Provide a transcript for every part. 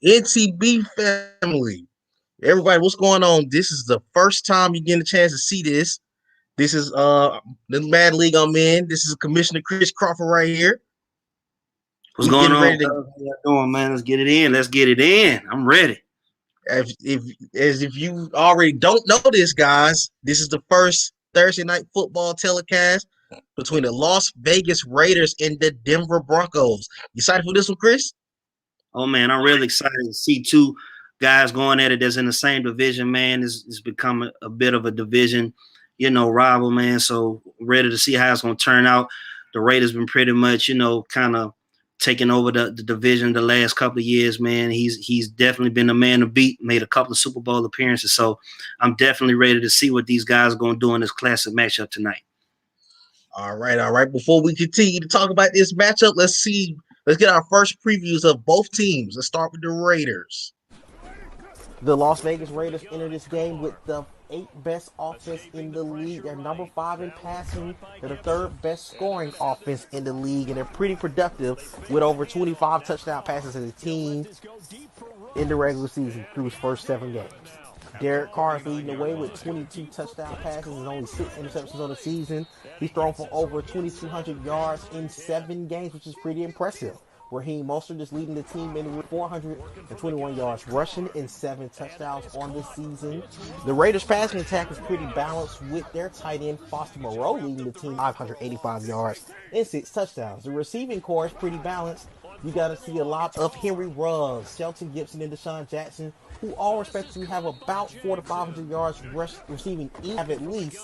NTB family. Everybody, what's going on? This is the first time you're getting a chance to see this. This is the Mad League I'm in. This is Commissioner Chris Crawford right here. What's going on? How you doing, man? Let's get it in. Let's get it in. I'm ready. If you already don't know this, guys, this is the first Thursday night football telecast between the Las Vegas Raiders and the Denver Broncos. You excited for this one, Chris? Oh, man, I'm really excited to see two guys going at it that's in the same division, man. It's become a bit of a division, rival, man. So ready to see how it's going to turn out. The Raiders been pretty much, kind of taking over the division the last couple of years, man. He's definitely been the man to beat, made a couple of Super Bowl appearances. So I'm definitely ready to see what these guys are going to do in this classic matchup tonight. All right. Before we continue to talk about this matchup, let's get our first previews of both teams. Let's start with the Raiders. The Las Vegas Raiders enter this game with the 8th best offense in the league. They're number 5 in passing. They're the 3rd best scoring offense in the league, and they're pretty productive with over 25 touchdown passes as a team in the regular season through his first 7 games. Derek Carr is leading the way with 22 touchdown passes and only 6 interceptions on the season. He's thrown for over 2,200 yards in 7 games, which is pretty impressive. Raheem Mostert is leading the team in 421 yards rushing and 7 touchdowns on the season. The Raiders' passing attack is pretty balanced with their tight end Foster Moreau leading the team 585 yards and 6 touchdowns. The receiving core is pretty balanced. You got to see a lot of Henry Ruggs, Shelton Gibson, and Deshaun Jackson, who all respectively have about 400 to 500 yards receiving each, have at least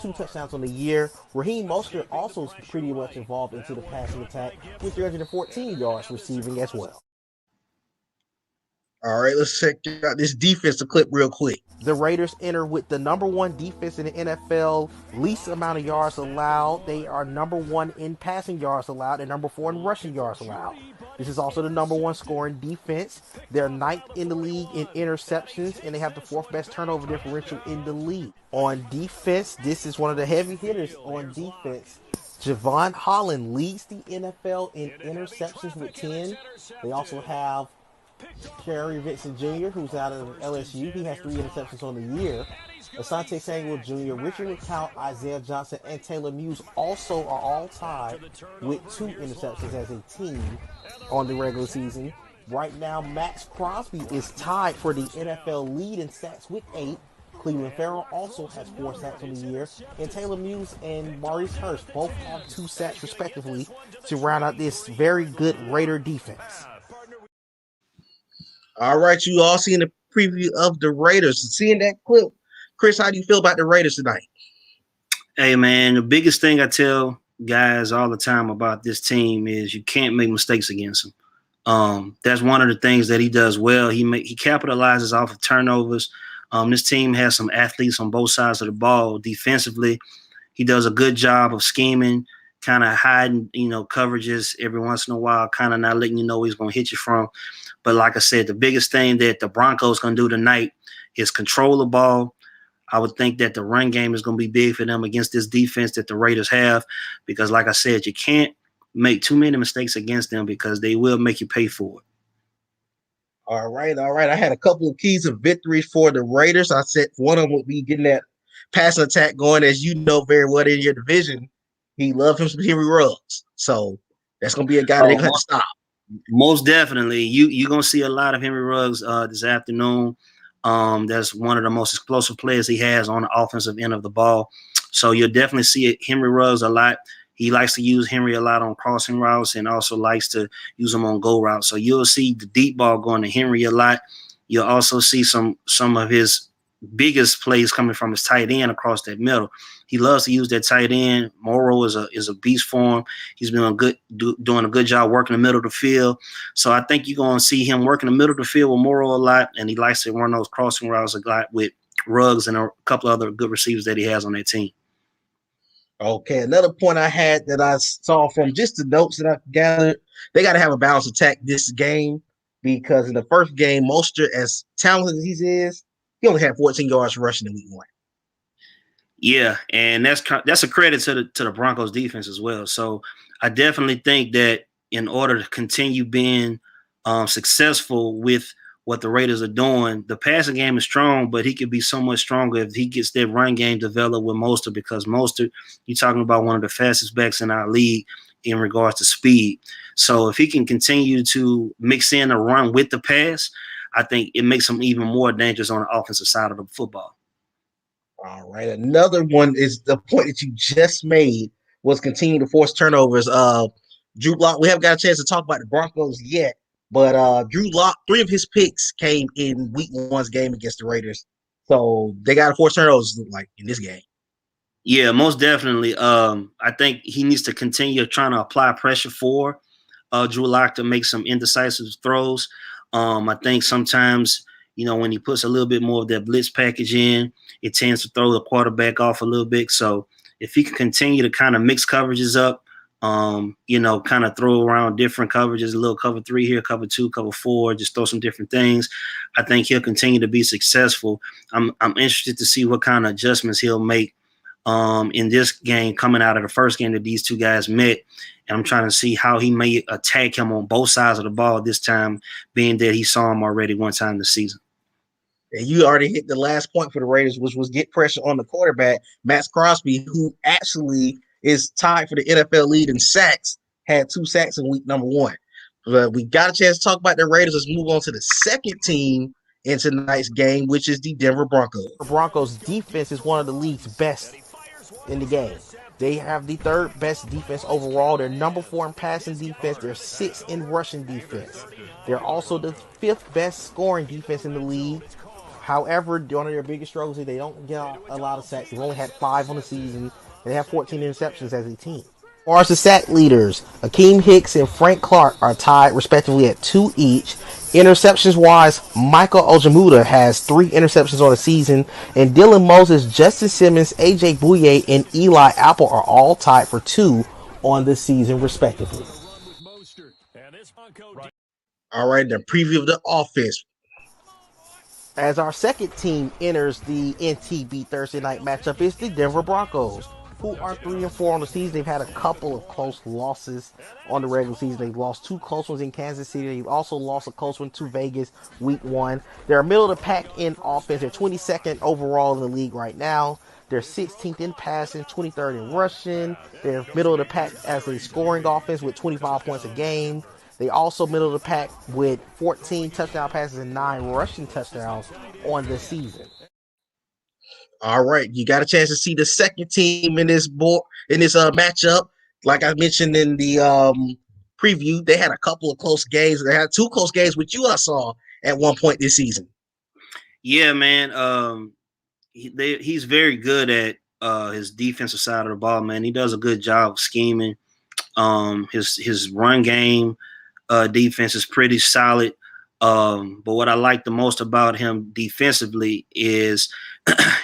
2 touchdowns on the year. Raheem Mostert also is pretty much involved into the passing attack with 314 yards receiving as well. All right, let's check out this defensive clip real quick. The Raiders enter with the number 1 defense in the NFL, least amount of yards allowed. They are number 1 in passing yards allowed and number 4 in rushing yards allowed. This is also the number 1 scoring defense. They're 9th in the league in interceptions, and they have the 4th best turnover differential in the league. On defense, this is one of the heavy hitters on defense. Javon Holland leads the NFL in interceptions with 10. They also have Kerry Vincent Jr., who's out of LSU. He has 3 interceptions on the year. Asante Samuel Jr., Richard McCown, Isaiah Johnson, and Taylor Muse also are all tied with 2 interceptions as a team on the regular season. Right now, Max Crosby is tied for the NFL lead in sacks with 8. Cleveland Farrell also has 4 sacks on the year. And Taylor Muse and Maurice Hurst both have 2 sacks respectively to round out this very good Raider defense. All right, you all seen the preview of the Raiders. Seeing that clip, Chris, how do you feel about the Raiders tonight? Hey, man, the biggest thing I tell guys all the time about this team is you can't make mistakes against them. That's one of the things that he does well. He capitalizes off of turnovers. This team has some athletes on both sides of the ball. Defensively, he does a good job of scheming, kind of hiding, coverages every once in a while, kind of not letting you know where he's going to hit you from. But like I said, the biggest thing that the Broncos going to do tonight is control the ball. I would think that the run game is going to be big for them against this defense that the Raiders have because, like I said, you can't make too many mistakes against them because they will make you pay for it. All right. I had a couple of keys of victories for the Raiders. I said one of them would be getting that passing attack going, as you know very well in your division. He loves him some Henry Ruggs. So that's going to be a guy that they're going to stop. Most definitely. You're going to see a lot of Henry Ruggs this afternoon. That's one of the most explosive players he has on the offensive end of the ball. So you'll definitely see Henry Ruggs a lot. He likes to use Henry a lot on crossing routes and also likes to use him on go routes. So you'll see the deep ball going to Henry a lot. You'll also see some of his biggest plays coming from his tight end across that middle. He loves to use that tight end. Morrow is a beast for him. He's been doing a good job working the middle of the field. So I think you're going to see him working the middle of the field with Morrow a lot, and he likes to run those crossing routes a lot with Ruggs and a couple other good receivers that he has on that team. Okay, another point I had that I saw from just the notes that I gathered, they got to have a balanced attack this game because in the first game, Mostert, as talented as he is, he only had 14 yards rushing in week 1. Yeah, and that's a credit to the Broncos defense as well. So I definitely think that in order to continue being successful with what the Raiders are doing. The passing game is strong, but he could be so much stronger if he gets that run game developed with Mostert, because Mostert, you're talking about one of the fastest backs in our league in regards to speed. So if he can continue to mix in a run with the pass, I think it makes him even more dangerous on the offensive side of the football. All right. Another one is the point that you just made was continue to force turnovers. Drew Lock, we haven't got a chance to talk about the Broncos yet, but Drew Lock, 3 of his picks came in week 1's game against the Raiders. So they got to force turnovers like in this game. Yeah, most definitely. I think he needs to continue trying to apply pressure for Drew Lock to make some indecisive throws. I think sometimes, when he puts a little bit more of that blitz package in, it tends to throw the quarterback off a little bit. So if he can continue to kind of mix coverages up, kind of throw around different coverages, a little cover 3 here, cover 2, cover 4, just throw some different things, I think he'll continue to be successful. I'm interested to see what kind of adjustments he'll make in this game coming out of the first game that these two guys met. And I'm trying to see how he may attack him on both sides of the ball this time, being that he saw him already one time this season. And you already hit the last point for the Raiders, which was get pressure on the quarterback, Max Crosby, who actually is tied for the NFL lead in sacks, had 2 sacks in week number 1. But we got a chance to talk about the Raiders. Let's move on to the second team in tonight's game, which is the Denver Broncos. The Broncos defense is one of the league's best in the game. They have the 3rd best defense overall. They're number 4 in passing defense. They're 6th in rushing defense. They're also the 5th best scoring defense in the league. However, one of their biggest struggles is they don't get a lot of sacks. They've only had 5 on the season. They have 14 interceptions as a team. As far as the sack leaders, Akeem Hicks and Frank Clark are tied respectively at 2 each. Interceptions-wise, Michael Ojemudia has 3 interceptions on the season, and Dylan Moses, Justin Simmons, AJ Bouye, and Eli Apple are all tied for 2 on the season, respectively. All right, the preview of the offense. As our second team enters the NTB Thursday night matchup is the Denver Broncos, who are 3-4 on the season. They've had a couple of close losses on the regular season. They've lost 2 close ones in Kansas City. They've also lost a close one to Vegas week 1. They're middle of the pack in offense. They're 22nd overall in the league right now. They're 16th in passing, 23rd in rushing. They're middle of the pack as a scoring offense with 25 points a game. They also middle of the pack with 14 touchdown passes and 9 rushing touchdowns on the season. All right, you got a chance to see the second team in this matchup. Like I mentioned in the preview, they had a couple of close games. They had 2 close games, which I saw at one point this season. Yeah, man. He's very good at his defensive side of the ball, man. He does a good job of scheming. His run game defense is pretty solid. But what I like the most about him defensively is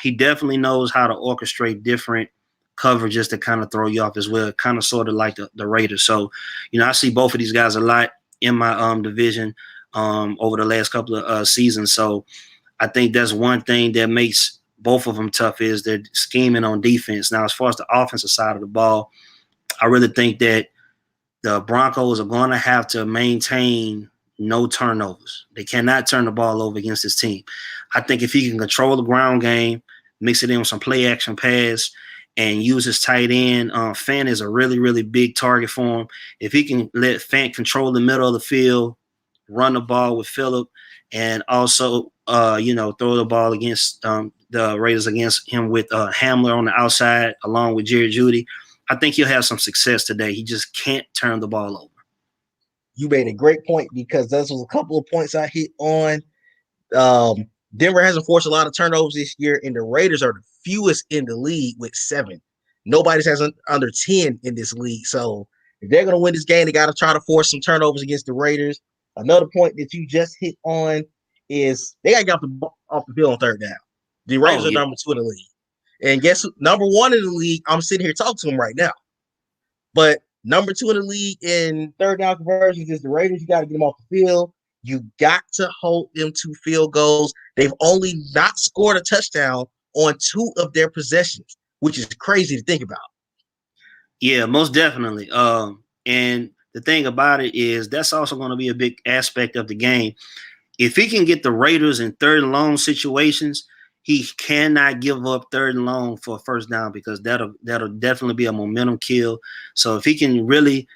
he definitely knows how to orchestrate different coverages to kind of throw you off as well, kind of sort of like the Raiders. So, I see both of these guys a lot in my division over the last couple of seasons. So I think that's one thing that makes both of them tough is they're scheming on defense. Now, as far as the offensive side of the ball, I really think that the Broncos are going to have to maintain no turnovers. They cannot turn the ball over against this team. I think if he can control the ground game, mix it in with some play action pass, and use his tight end, Fant is a really, really big target for him. If he can let Fant control the middle of the field, run the ball with Phillip, and also, throw the ball against the Raiders against him with Hamler on the outside, along with Jerry Jeudy, I think he'll have some success today. He just can't turn the ball over. You made a great point because those was a couple of points I hit on. Denver hasn't forced a lot of turnovers this year, and the Raiders are the fewest in the league with 7. Nobody's has under 10 in this league. So if they're going to win this game, they got to try to force some turnovers against the Raiders. Another point that you just hit on is they got to get off the field on 3rd down. The Raiders are number 2 in the league. And guess who? Number 1 in the league, I'm sitting here talking to them right now. But number 2 in the league in 3rd down conversions is the Raiders. You got to get them off the field. You got to hold them to field goals. They've only not scored a touchdown on 2 of their possessions, which is crazy to think about. Yeah, most definitely. And the thing about it is that's also going to be a big aspect of the game. if he can get the Raiders in third and long situations, he cannot give up third and long for a first down because that'll definitely be a momentum kill. So if he can really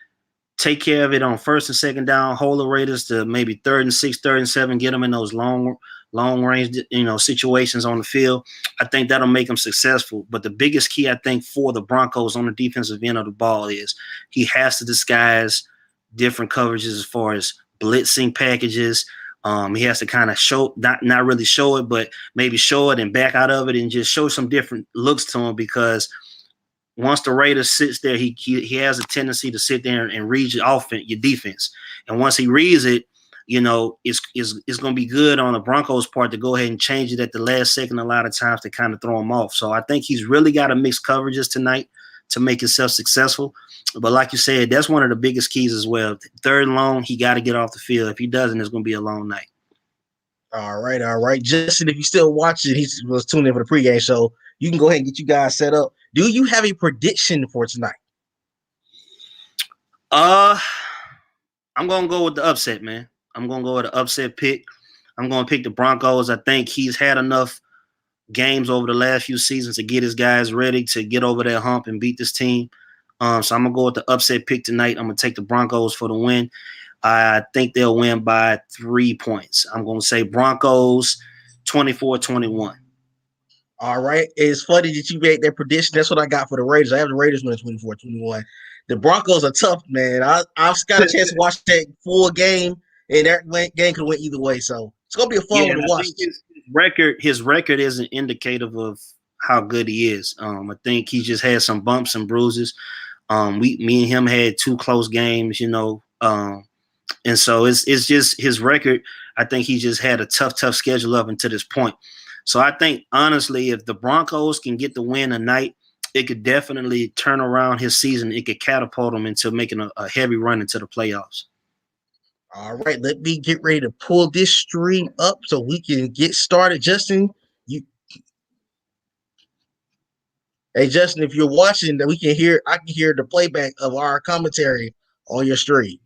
take care of it on first and second down, hold the Raiders to maybe 3rd and 6, 3rd and 7, get them in those long range, situations on the field, I think that'll make them successful. But the biggest key, I think, for the Broncos on the defensive end of the ball is he has to disguise different coverages as far as blitzing packages. He has to kind of show, not really show it, but maybe show it and back out of it and just show some different looks to him, because once the Raiders sits there, he has a tendency to sit there and read your defense. And once he reads it, it's going to be good on the Broncos' part to go ahead and change it at the last second a lot of times to kind of throw him off. So I think he's really got to mix coverages tonight to make himself successful. But like you said, that's one of the biggest keys as well. Third and long, he got to get off the field. If he doesn't, it's going to be a long night. All right. Justin, if you're still watching, he was tuning in for the pregame show. You can go ahead and get you guys set up. Do you have a prediction for tonight? I'm going to go with the upset, man. I'm going to go with the upset pick. I'm going to pick the Broncos. I think he's had enough games over the last few seasons to get his guys ready to get over that hump and beat this team. So I'm going to go with the upset pick tonight. I'm going to take the Broncos for the win. I think they'll win by 3 points. I'm going to say Broncos 24-21. All right. It's funny that you made that prediction. That's what I got for the Raiders. I have the Raiders winning 24-21. The Broncos are tough, man. I've got a chance to watch that full game, and that game could win either way. So it's going to be a fun one to watch. His record isn't indicative of how good he is. I think he just had some bumps and bruises. Me and him had 2 close games, and so it's just his record. I think he just had a tough schedule up until this point. So I think, honestly, if the Broncos can get the win tonight, it could definitely turn around his season. It could catapult him into making a heavy run into the playoffs. All right, let me get ready to pull this stream up so we can get started. Justin, hey Justin, if you're watching, I can hear the playback of our commentary on your stream.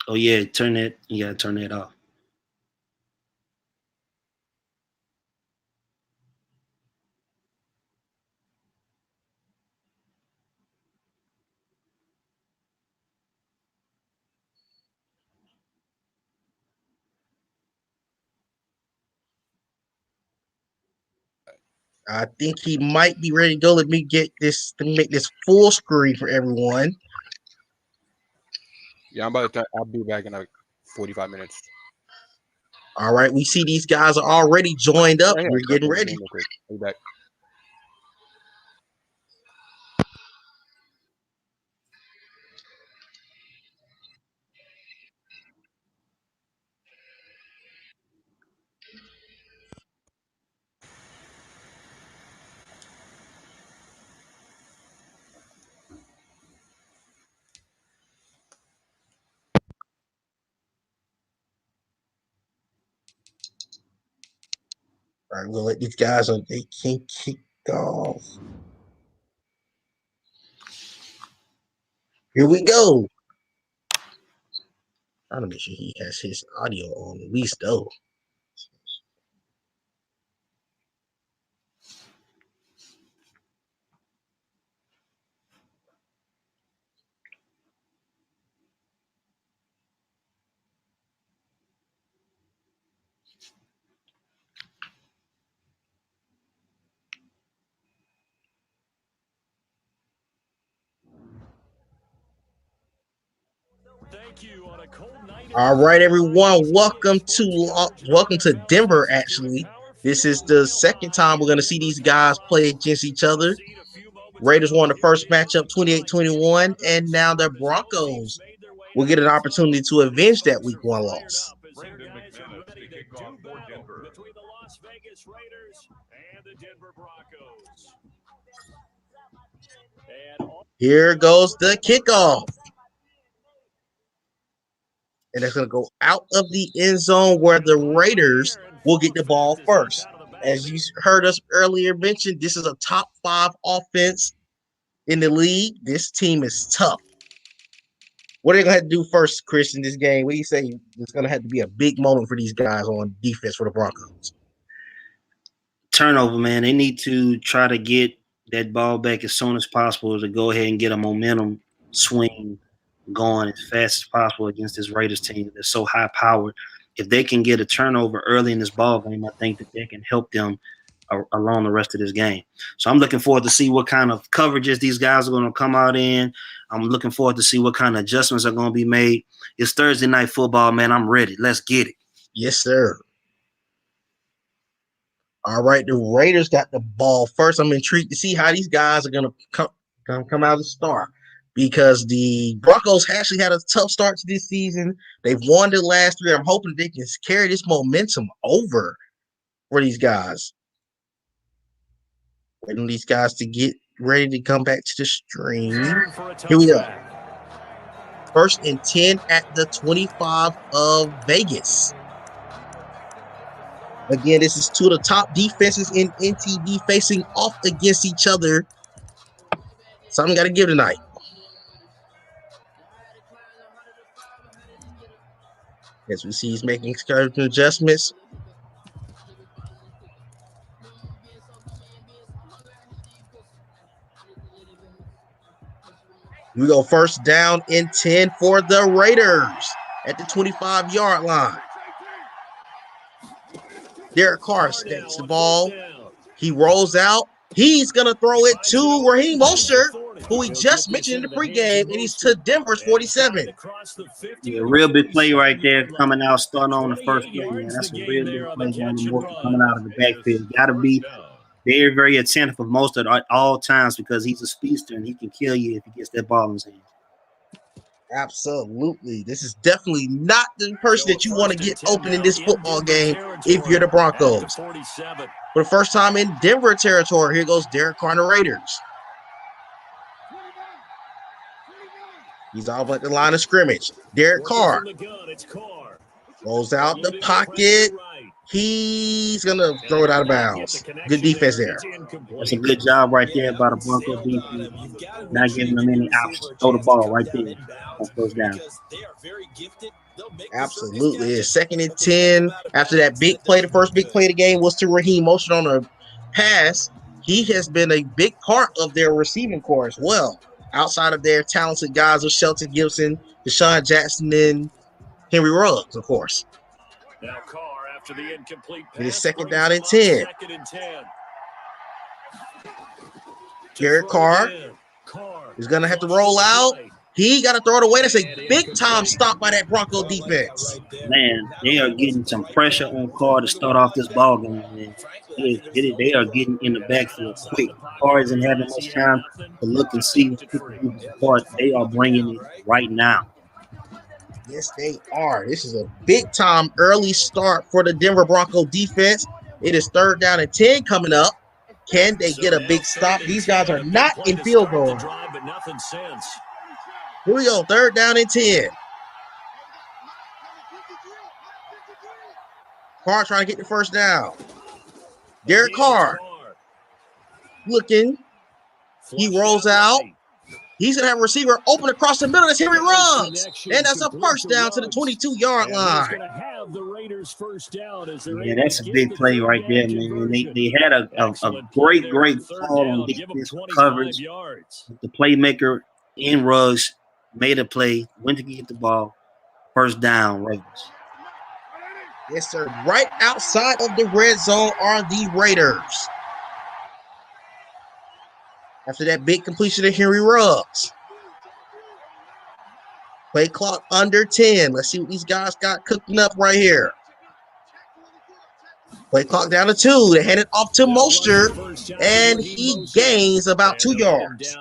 Oh yeah, you gotta turn that off. I think he might be ready to go. Let me make this full screen for everyone. Yeah, I'll be back in like 45 minutes. All right, we see these guys are already joined up. We're getting ready. I'll be back. All right, we'll let these guys they can't kick off. Here we go. I want to make sure he has his audio on at least though. All right, everyone. Welcome to Denver. Actually, this is the second time we're going to see these guys play against each other. Raiders won the first matchup 28-21, and now the Broncos will get an opportunity to avenge that week 1 loss. Between the Las Vegas Raiders and the Denver Broncos. Here goes the kickoff. And it's going to go out of the end zone where the Raiders will get the ball first. As you heard us earlier mention, this is a top 5 offense in the league. This team is tough. What are they gonna have to do first, Chris, in this game? What do you say it's gonna have to be a big moment for these guys on defense for the Broncos? Turnover, man. They need to try to get that ball back as soon as possible to go ahead and get a momentum swing going as fast as possible against this Raiders team that's so high powered. If they can get a turnover early in this ball game, I think that they can help them along the rest of this game. So I'm looking forward to see what kind of coverages these guys are going to come out in. I'm looking forward to see what kind of adjustments are going to be made. It's Thursday night football, man. I'm ready. Let's get it. Yes, sir. All right, the Raiders got the ball first. I'm intrigued to see how these guys are going to come out of the start because the Broncos actually had a tough start to this season. They've won the last 3. I'm hoping they can carry this momentum over for these guys. Waiting these guys to get ready to come back to the stream. Here we go. 1st and 10 at the 25 of Vegas. Again, this is 2 of the top defenses in NTB facing off against each other. Something got to give tonight. As we see, he's making certain adjustments. We go 1st down and 10 for the Raiders at the 25-yard line. Derek Carr takes the ball. He rolls out. He's going to throw it to Raheem Mostert, who we just mentioned in the pregame, and he's to Denver's 47. Yeah, real big play right there coming out, starting on the first play, man. That's a real big play coming out of the backfield. Got to be very, very attentive of Mostert at all times because he's a speedster and he can kill you if he gets that ball in his hands. Absolutely. This is definitely not the person that you want to get open in this football game if you're the Broncos. For the first time in Denver territory, here goes Derek Carr and the Raiders. He's off at the line of scrimmage. Derek Carr rolls out the pocket. He's going to throw it out of bounds. Good defense there. That's a good job right there by the Broncos defense. Not giving them any options. Throw the ball right there on 1st down. Absolutely. It's 2nd and 10. After that big play, the first big play of the game was to Raheem Mostert on a pass. He has been a big part of their receiving corps as well. Outside of their talented guys of Shelton Gibson, Deshaun Jackson, and Henry Ruggs, of course. Now Carr after the incomplete pass. It is 2nd down and 10. Derek Carr is going to have to roll out. He got to throw it away. That's a big-time stop by that Bronco defense. Man, they are getting some pressure on Carr to start off this ball game, man. They are getting in the backfield quick. Carr isn't having much time to look and see what they are bringing it right now. Yes, they are. This is a big-time early start for the Denver Bronco defense. It is 3rd down and 10 coming up. Can they get a big stop? These guys are not in field goal. Here we go, 3rd down and 10. Carr trying to get the 1st down. Derek Carr looking. He rolls out. He's going to have a receiver open across the middle. That's Henry Ruggs. And that's a 1st down to the 22-yard line. Yeah, that's a big play right there, man. They had a great call on defense coverage. The playmaker in Ruggs made a play, went to get the ball. 1st down, Raiders. Yes, sir. Right outside of the red zone are the Raiders. After that big completion of Henry Ruggs. Play clock under 10. Let's see what these guys got cooking up right here. Play clock down to 2. They hand it off to Mostert, and he gains about 2 yards.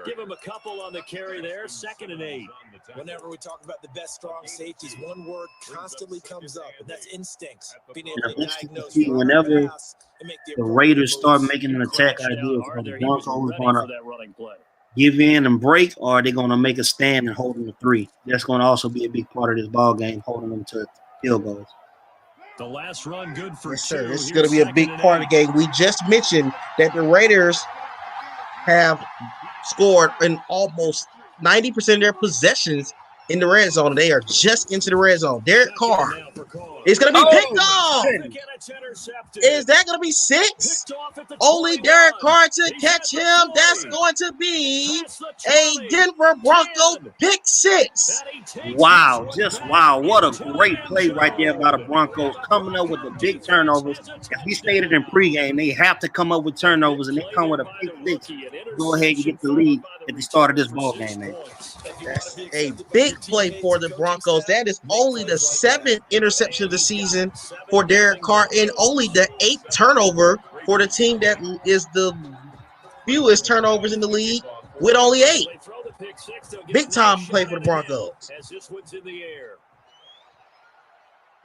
Give him a couple on the carry there. 2nd and 8. Whenever we talk about the best strong safeties, one word constantly comes up, and that's instincts. Being able to diagnose whenever the Raiders start making an attack idea, the Broncos are going to give in and break, or are they going to make a stand and hold them to 3? That's going to also be a big part of this ball game, holding them to field goals. The last run good for yes, sir. This is going to be a big part of the game. We just mentioned that the Raiders have scored in almost 90% of their possessions in the red zone. They are just into the red zone. Derek Carr is going to be picked off. Is that going to be 6? Only Derek Carr to catch him. That's going to be a Denver Bronco pick 6. Wow, just wow. What a great play right there by the Broncos, coming up with the big turnovers. As we stated in pregame, they have to come up with turnovers, and they come with a pick 6. Go ahead and get the lead at the start of this ball game, man. That's a big play for the Broncos. That is only the 7th interception of the season for Derek Carr and only the 8th turnover for the team that is the fewest turnovers in the league with only 8. Big time play for the Broncos.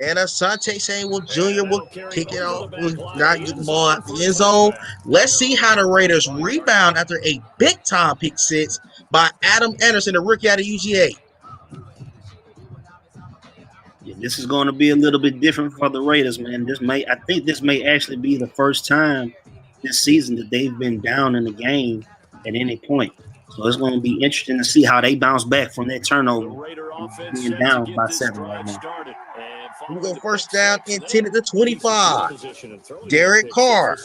And Asante Samuel Jr. will kick it off. Will not get the ball out the end zone. Let's see how the Raiders rebound after a big time pick 6 by Adam Anderson, the rookie out of UGA. Yeah, this is going to be a little bit different for the Raiders, man. I think this may actually be the first time this season that they've been down in the game at any point. So it's going to be interesting to see how they bounce back from that turnover, being down by 7 right now. We go first down, intended to 25. Derek Carr.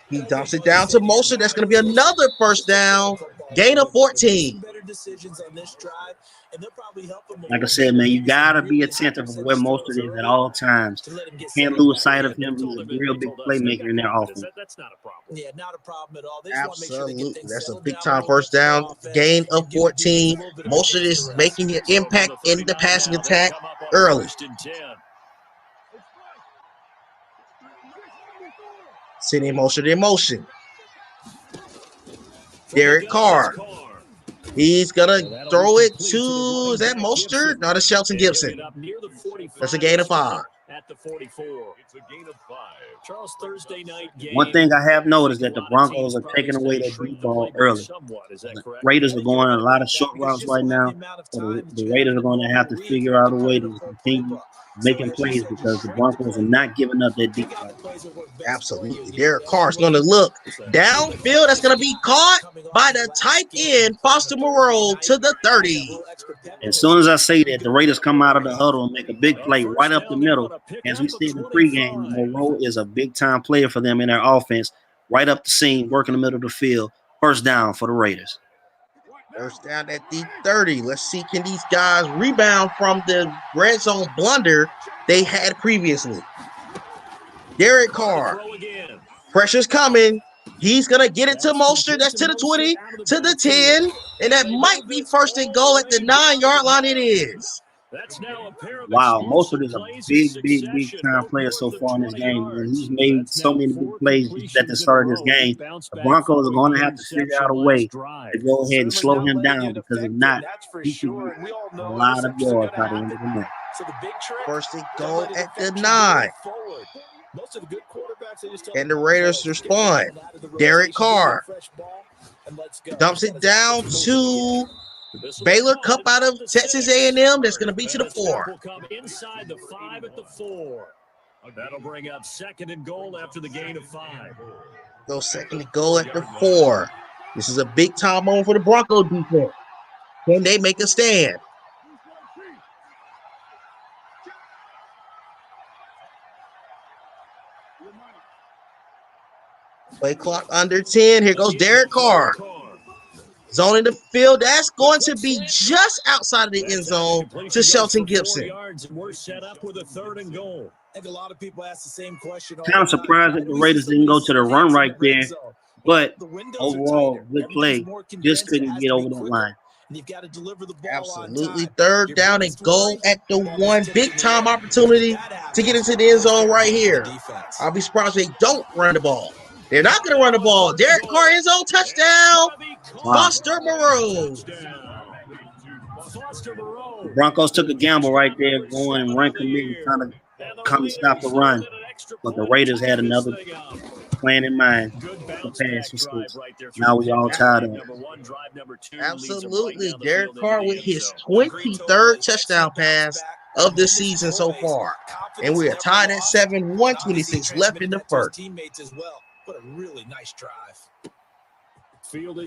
He dumps it down to Mostert. That's going to be another first down. Gain of 14. Like I said, man, you got to be attentive of where Mostert is at all times. Can't lose sight of him. He's a real big playmaker in their offense. That's not a problem. Yeah, not a problem at all. Absolutely. That's a big time first down. Gain of 14. Mostert is making an impact in the passing attack early. Sending Mostert in motion. Derek Carr. He's going to throw it to, is that Mostert? No, that's Shelton Gibson. That's a gain of 5. At the 44. It's a gain of 5. Charles, Thursday night game. One thing I have noticed that the Broncos are taking away that deep ball early. The Raiders are going a lot of short routes right now. So the Raiders are going to have to figure out a way to continue making plays because the Broncos are not giving up that deep ball. Absolutely. Derek Carr is going to look downfield. That's going to be caught by the tight end, Foster Moreau, to the 30. As soon as I say that, the Raiders come out of the huddle and make a big play right up the middle. As we see in the pregame, Moreau is a big-time player for them in their offense. Right up the seam, working the middle of the field. First down for the Raiders. First down at the 30. Let's see, can these guys rebound from the red zone blunder they had previously? Derek Carr. Pressure's coming. He's going to get it to Mostert. That's to the 20, to the 10. And that might be first and goal at the 9-yard line. It is. Wow, Mostert is a big time player so far in this game. And he's made so many big plays at the start of this game. The Broncos are going to have to figure out a way to go ahead and slow him down because if not, he can get a lot of yards by the end of the night. First and goal at the 9. And the Raiders respond. Derek Carr dumps it down to Baylor Cup out of Texas A&M. That's going to be to the 4. Inside the 5 at the 4. That'll bring up second and goal after the gain of 5. Go second and goal at the 4. This is a big time moment for the Broncos defense. Can they make a stand? Play clock under 10. Here goes Derek Carr. Zoning the field. That's going to be just outside of the end zone to Shelton Gibson. We're set up with a 3rd and goal. I think a lot of people ask the same question. Kind of surprised that the Raiders didn't go to the run right there, but overall, good play. Just couldn't get over that line. Absolutely. 3rd down and goal at the 1. Big time opportunity to get into the end zone right here. I'll be surprised if they don't run the ball. They're not going to run the ball. Derek Carr, his own touchdown. Wow. Foster Moreau. The Broncos took a gamble right there, going and run commit, trying to come and stop the run. But the Raiders had another plan in mind to pass for 6. Now we all tied up. Absolutely. Derek Carr with his 23rd touchdown pass of the season so far. And we are tied at 7, 126 left in the 1st. What a really nice drive.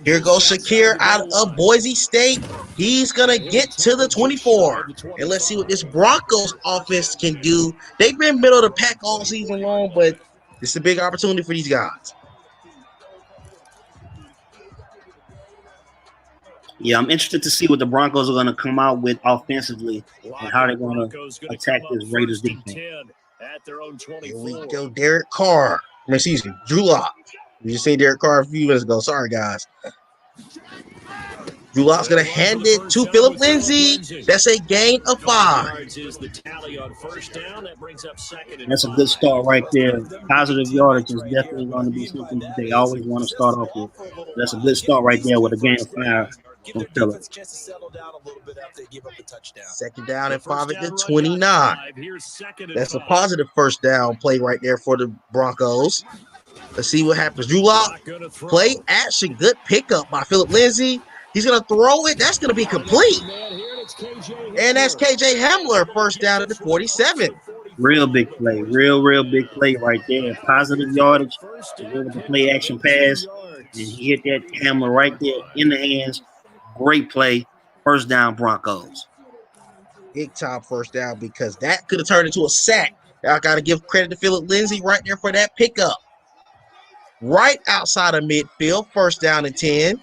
Here goes Shakir out of Boise State. He's going to get to the 24. And let's see what this Broncos offense can do. They've been middle of the pack all season long, but it's a big opportunity for these guys. Yeah, I'm interested to see what the Broncos are going to come out with offensively and how they're going to attack this Raiders defense. Here we go, Derek Carr. Excuse me, Drew Lock. We just seen Derek Carr a few minutes ago. Sorry, guys. Drew Lock's going to hand it to Philip Lindsay. That's a gain of 5. That's a good start right there. Positive yardage is definitely going to be something that they always want to start off with. That's a good start right there with a gain of 5 from Philip. Second down and 5 at the 29. That's a positive first down play right there for the Broncos. Let's see what happens. Drew Lock, play action. Good pickup by Philip Lindsay. He's going to throw it. That's going to be complete. And that's KJ Hamler, first down at the 47. Real big play. Real big play right there. Positive yardage. With the play action pass. And he hit that Hamler right there in the hands. Great play. First down, Broncos. Big time first down because that could have turned into a sack. I got to give credit to Philip Lindsay right there for that pickup. Right outside of midfield. First down and 10.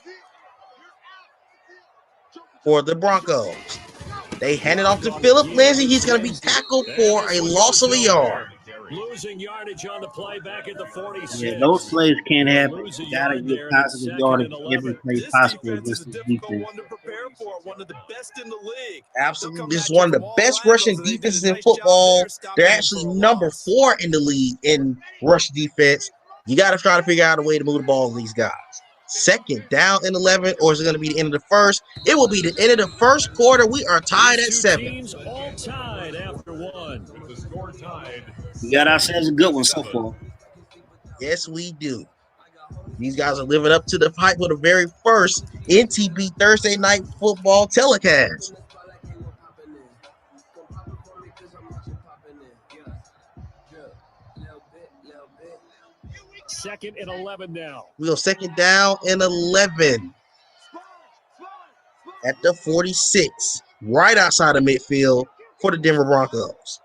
For the Broncos. They hand it off to Philip Lindsay. He's going to be tackled for a loss of a yard. Losing yardage on the play back at the 46. Yeah, those plays can't happen. You got to get positive yardage every play possible against this defense. Absolutely. This is one of the best rushing defenses in football. They're actually number 4 in the league in rush defense. You got to try to figure out a way to move the ball to these guys. Second down and 11, or is it going to be the end of the first? It will be the end of the first quarter. We are tied at 7. All tied after 1. We got ourselves a good one so far. Yes, we do. These guys are living up to the hype of the very first NTB Thursday Night Football telecast. Second and 11 now. We go second down and 11 at the 46, right outside of midfield for the Denver Broncos.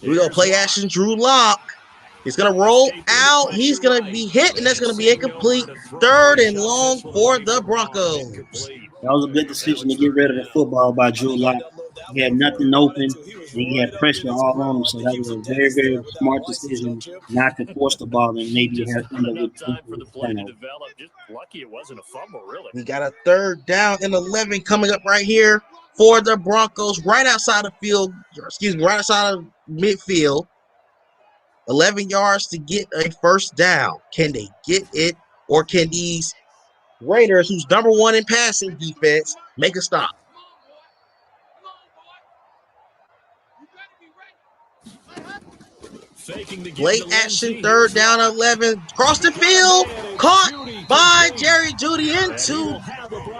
We go play action. Drew Lock is going to roll out. He's going to be hit, and that's going to be incomplete. Third and long for the Broncos. That was a good decision to get rid of the football by Drew Lock. He had nothing open, and he had pressure all on him, so that was a very, very smart decision not to force the ball and maybe have end up with Time for the play to develop. Just lucky it wasn't a fumble, really. We got a third down and 11 coming up right here for the Broncos, right outside of field. Excuse me, right outside of midfield. 11 yards to get a first down. Can they get it, or can these Raiders, who's number 1 in passing defense, make a stop? Play action, third down, 11. Cross the field, caught by Jerry Jeudy into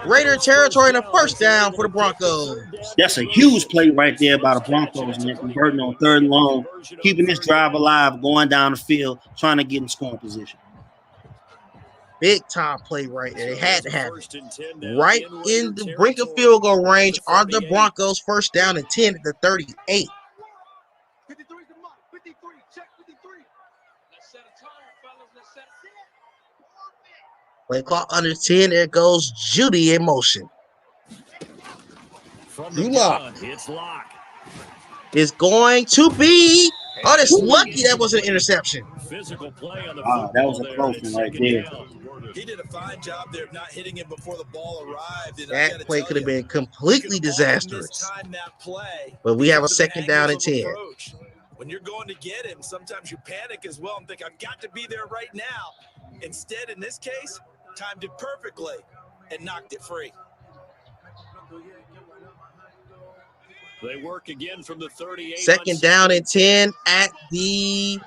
Raider territory, and a first down for the Broncos. That's a huge play right there by the Broncos, man. Converting on third and long, keeping this drive alive, going down the field, trying to get in scoring position. Big time play right there. They had to have it. Right in the brink of field goal range are the Broncos. First down and 10 at the 38. Play clock under 10. There goes Jeudy in motion. Drew Lock is going to be. Oh, that's lucky that was an interception. Wow, that was a close one right there. He did a fine job there of not hitting him before the ball arrived. And that play could have been completely disastrous. But we have a second down and 10. When you're going to get him, sometimes you panic as well and think, I've got to be there right now. Instead, in this case, timed it perfectly and knocked it free. They work again from the 38. Second down and 10 at the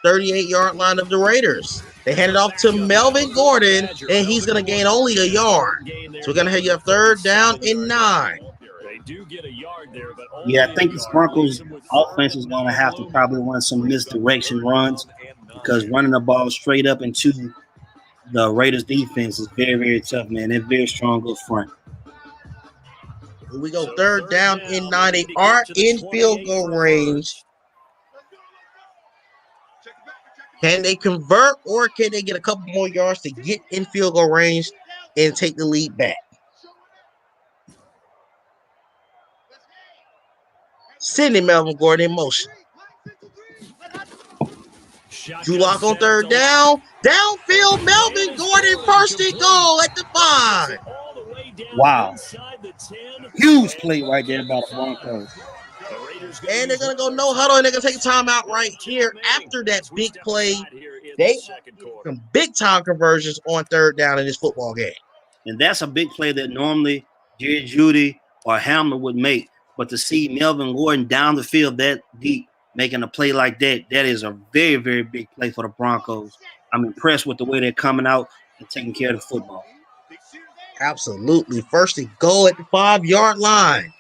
38-yard line of the Raiders. They hand it off to Melvin Gordon, and he's going to gain only a yard. So we're going to have third down and 9. do get a yard there, but Yeah, I think this Broncos offense is going to have to probably run some misdirection runs because running the ball straight up into the Raiders defense is very, very tough, man. They're very strong up front. Here we go, third down and 9. They are in field goal range. Can they convert, or can they get a couple more yards to get in field goal range and take the lead back? Sending Melvin Gordon in motion. Drew Lock on third down. Downfield, Melvin Gordon, first and goal at the 5. Wow. Huge play right there by the Broncos. And they're going to go no huddle, and they're going to take a timeout right here after that big play. They some big-time conversions on third down in this football game. And that's a big play that normally Jerry Jeudy or Hamler would make. But to see Melvin Gordon down the field that deep, making a play like that, that is a very, very big play for the Broncos. I'm impressed with the way they're coming out and taking care of the football. Absolutely. First and goal at the 5-yard line.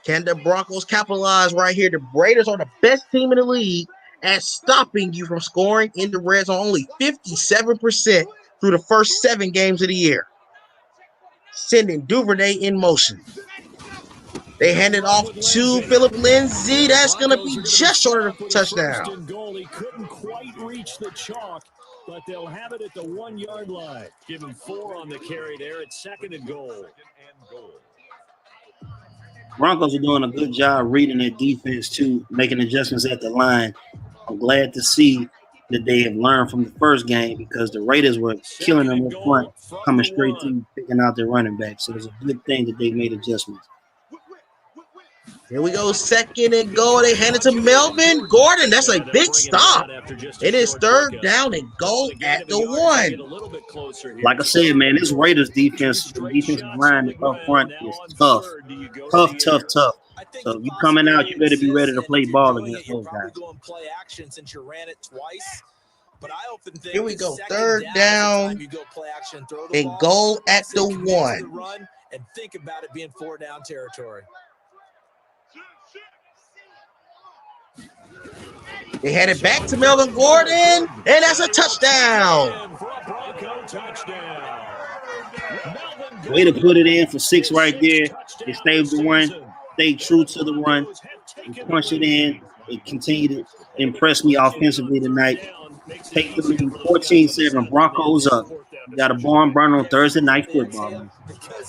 Can the Broncos capitalize right here? The Raiders are the best team in the league at stopping you from scoring in the red zone. Only 57% through the first 7 games of the year. Sending Duvernay in motion. They hand it off to Philip Lindsay. That's going to be just short of a touchdown. He couldn't quite reach the chalk, but they'll have it at the 1-yard line. Give him 4 on the carry there. It's 2nd and goal. Broncos are doing a good job reading their defense, too, making adjustments at the line. I'm glad to see that they have learned from the first game because the Raiders were killing them up front, coming straight through, picking out their running back. So it's a good thing that they made adjustments. Here we go, 2nd and goal. They hand it to Melvin Gordon. That's a big stop. It is 3rd down and goal at the 1. Like I said, man, this Raiders defense, the defensive line up front is tough. Tough. So you coming out, you better be ready to play ball against those guys. Here we go, 3rd down and goal at the 1. And think about it being 4-down territory. They hand it back to Melvin Gordon, and that's a touchdown. Way to put it in for 6 right there. They stayed with the run, stayed true to the run, and punch it in. They continue to impress me offensively tonight. Take the lead 14-7. Broncos up. You got a barn burner on Thursday night football.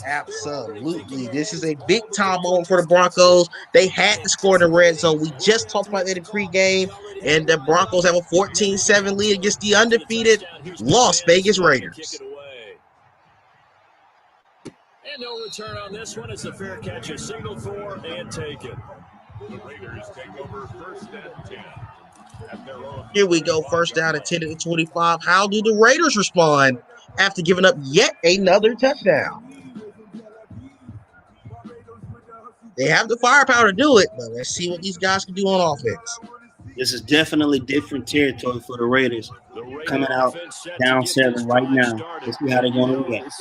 Absolutely. This is a big-time moment for the Broncos. They had to score in the red zone. We just talked about that in pregame, and the Broncos have a 14-7 lead against the undefeated Las Vegas Raiders. And no return on this one. It's a fair catch, a signal for and taken. The Raiders take over 1st and 10. Here we go, 1st down at 10 at the 25. How do the Raiders respond after giving up yet another touchdown? They have the firepower to do it, but let's see what these guys can do on offense. This is definitely different territory for the Raiders. Coming out down 7 right now. Let's see how they're going to react.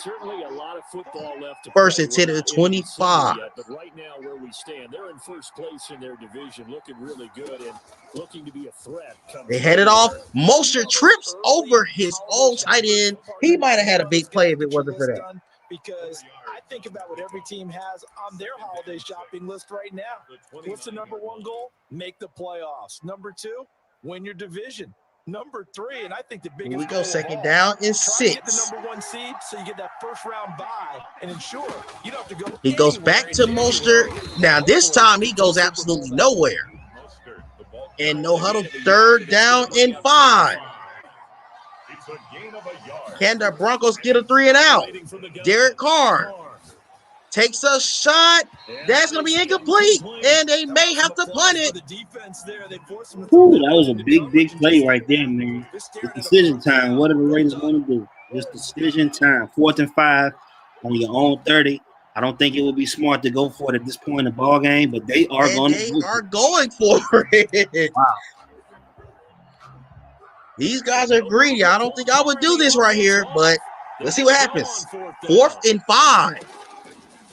First and 10 at the 25. But right now, where we stand, they're in first place in their division, looking really good and looking to be a threat. They headed off. Mostert trips over his own tight end. He might have had a big play if it wasn't for that. Because I think about what every team has on their holiday shopping list right now. What's the number 1 goal? Make the playoffs. Number 2, win your division. Number 3, and I think the biggest. Here we go, 2nd down and 6. Get the number 1 seed, so you get that first-round bye and ensure you don't have to go. He goes back to Mostert. Now this time he goes absolutely nowhere. And no huddle, 3rd down and 5. Can the Broncos get a 3 and out? Derek Carr takes a shot. That's going to be incomplete, and they may have to punt it. Ooh, that was a big play right there, man. It's decision time. What are the Raiders going to do? It's decision time. 4th and 5 on your own 30. I don't think it would be smart to go for it at this point in the ball game, but they are going for it. Wow. These guys are greedy. I don't think I would do this right here, but let's see what happens. 4th and 5.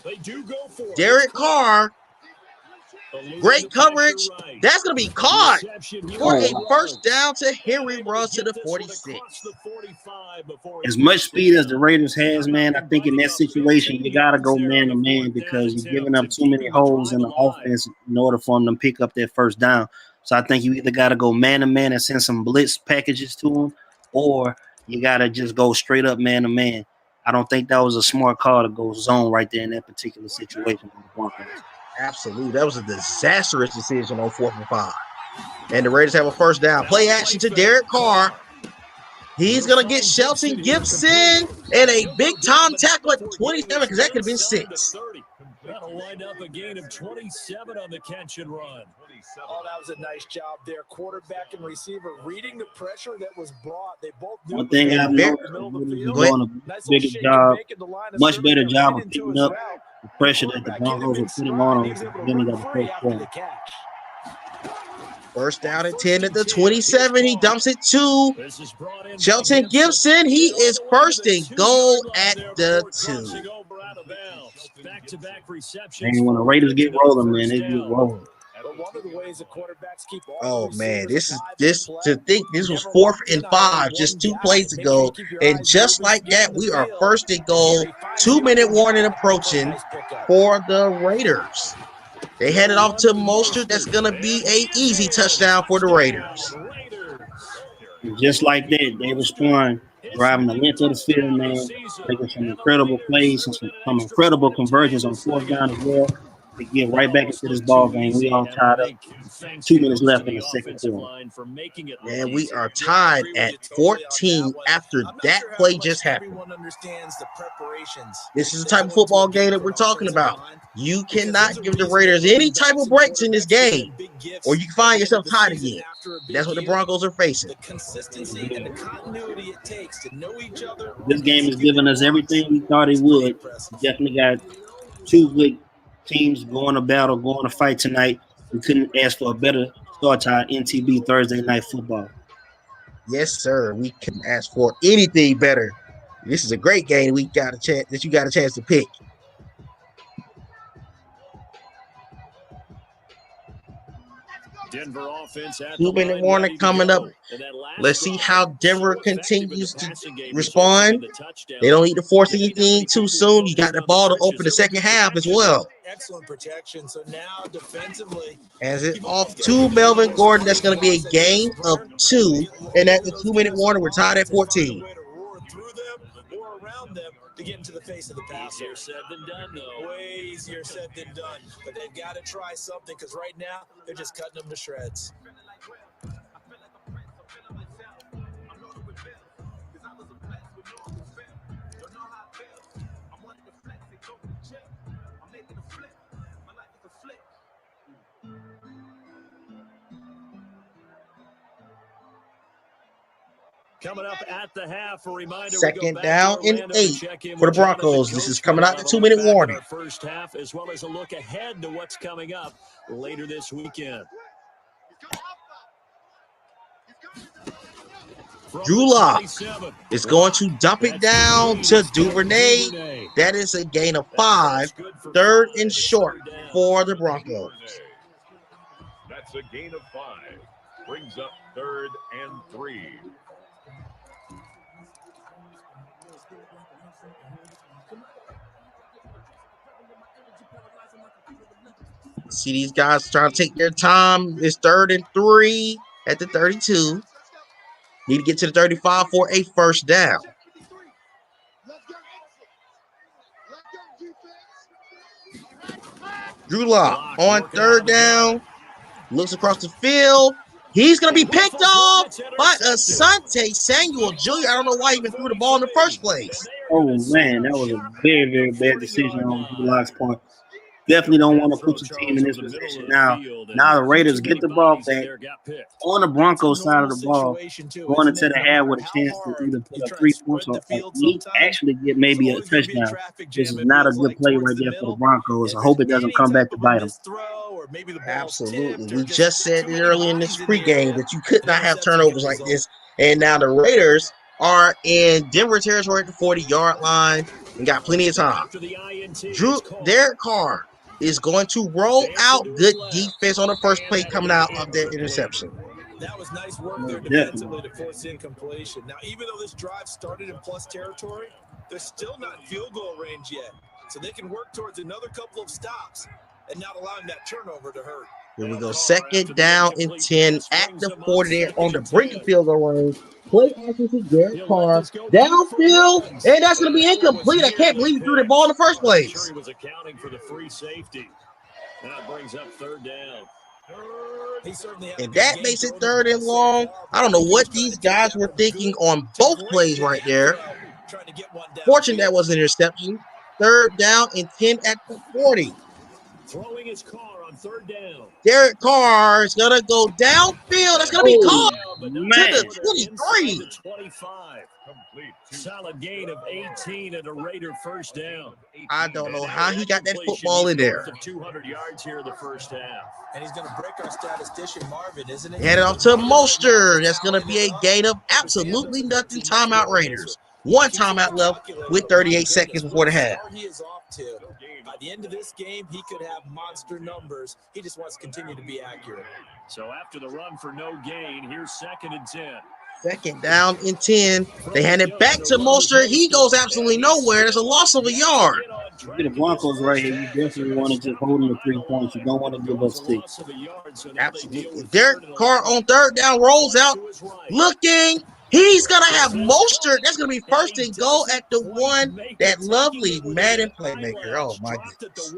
They do go for it. Derek Carr, great coverage. That's going to be caught for a first down to Henry Ruggs to the 46. As much speed as the Raiders has, man, I think in that situation, you got to go man to man because you're giving up too many holes in the offense in order for them to pick up that first down. So I think you either got to go man to man and send some blitz packages to them, or you got to just go straight up man to man. I don't think that was a smart call to go zone right there in that particular situation with the Broncos. Absolutely. That was a disastrous decision on 4th and 5. And the Raiders have a first down. Play action to Derek Carr. He's going to get Shelton Gibson and a big-time tackle at 27 because that could have been 6. That'll wind up a gain of 27 on the catch and run. Oh, that was a nice job there. Quarterback and receiver reading the pressure that was brought. They both knew. One thing I've noticed is doing a bigger job, much better job of picking up the pressure that the Broncos are putting on at the beginning of the first quarter. First down at 10 at the 27. He dumps it to Shelton Gibson. He is first and goal at the 2. And when the Raiders get rolling, man, they get rolling. Oh man, this to think this was 4th and 5 just 2 plays ago, and just like that, we are first and goal. 2-minute warning approaching for the Raiders. They hand it off to Mostert. That's gonna be an easy touchdown for the Raiders. And just like that, they respond, driving the length of the field, man, making some incredible plays and some incredible conversions on 4th down as well. To get right back into this ball game. We all tied up. 2 minutes left in the second quarter. And we are tied at 14 after that play just happened. This is the type of football game that we're talking about. You cannot give the Raiders any type of breaks in this game, or you can find yourself tied again. That's what the Broncos are facing. This game has given us everything we thought it would. We definitely got 2 good teams going to battle, going to fight tonight. We couldn't ask for a better start to our NTB Thursday Night Football. Yes, sir. We couldn't ask for anything better. This is a great game. We got a chance that you got a chance to pick. Denver offense at 2-minute warning coming up. Let's see how Denver continues to respond. They don't need to force anything too soon. You got the ball to open the second half as well. Excellent protection. So now defensively, as it off to Melvin Gordon, that's going to be a gain of 2. And at the 2-minute warning, we're tied at 14. To get into the face of the passer. Easier said than done, though. Way easier said than done. But they've got to try something because right now they're just cutting them to shreds. Coming up at the half, a reminder. Second down and 8 for the Broncos. This is coming out the 2-minute warning. First half, as well as a look ahead to what's coming up later this weekend. Drew Lock is going to dump it down to Duvernay. That is a gain of 5. 3rd and short for the Broncos. That's a gain of 5. Brings up 3rd and 3. See these guys trying to take their time. It's 3rd and 3 at the 32. Need to get to the 35 for a first down. Drew Lock on 3rd down. Looks across the field. He's going to be picked off by Asante Samuel Jr. I don't know why he even threw the ball in the first place. Oh, man, that was a very, very bad decision on Drew Lock's part. Definitely don't want to put your team in this position now. Now the Raiders get the ball back on the Broncos side of the ball, going into the half with a chance to either put up 3 points or actually get maybe a touchdown. This is not a good play right there for the Broncos. I hope it doesn't come back to bite them. Absolutely. We just said it earlier in this pregame that you could not have turnovers like this. And now the Raiders are in Denver territory at the 40-yard line. and got plenty of time. After the INT, Drew it's called. Derek Carr is going to roll out. Good defense on the first play coming out of that interception. That was nice work there Definitely. defensively to force incompletion. Now, even though this drive started in plus territory, they're still not in field goal range yet. So they can work towards another couple of stops and not allowing that turnover to hurt. Here we go. Second down and 10 at the 40 there on the brink of field goal range. Play action to Derek Carr. Downfield, and that's going to be incomplete. I can't believe he threw the ball in the first place. Sure, he was accounting for the free safety. That brings up third down. And that makes it third and long. I don't know what these guys were thinking on both plays right there. Fortunate that was an interception. Third down and 10 at the 40. Throwing his car on third down. Derek Carr is going to go downfield. That's going to be caught Man. to the 23. 25. Solid gain of 18 and a Raider first down. I don't know how he got that football in there. 200 yards here in the first half. And he's going to break our statistician Marvin, isn't it? Hand it off to Mostert. That's going to be a gain of absolutely nothing. Timeout Raiders. One timeout left with 38 seconds before the half. He is off to. By the end of this game, he could have monster numbers. He just wants to continue to be accurate. So after the run for no gain, here's second and 10. Second down and 10. They hand it back to Mostert. He goes absolutely nowhere. There's a loss of a yard. You're the Broncos right here. You definitely want to just hold them to 3 points. You don't want to give up 6. Absolutely. Derek Carr on third down rolls out. Looking. He's going to have Mostert. That's going to be first and goal at the 1. That lovely Madden playmaker. Oh, my goodness.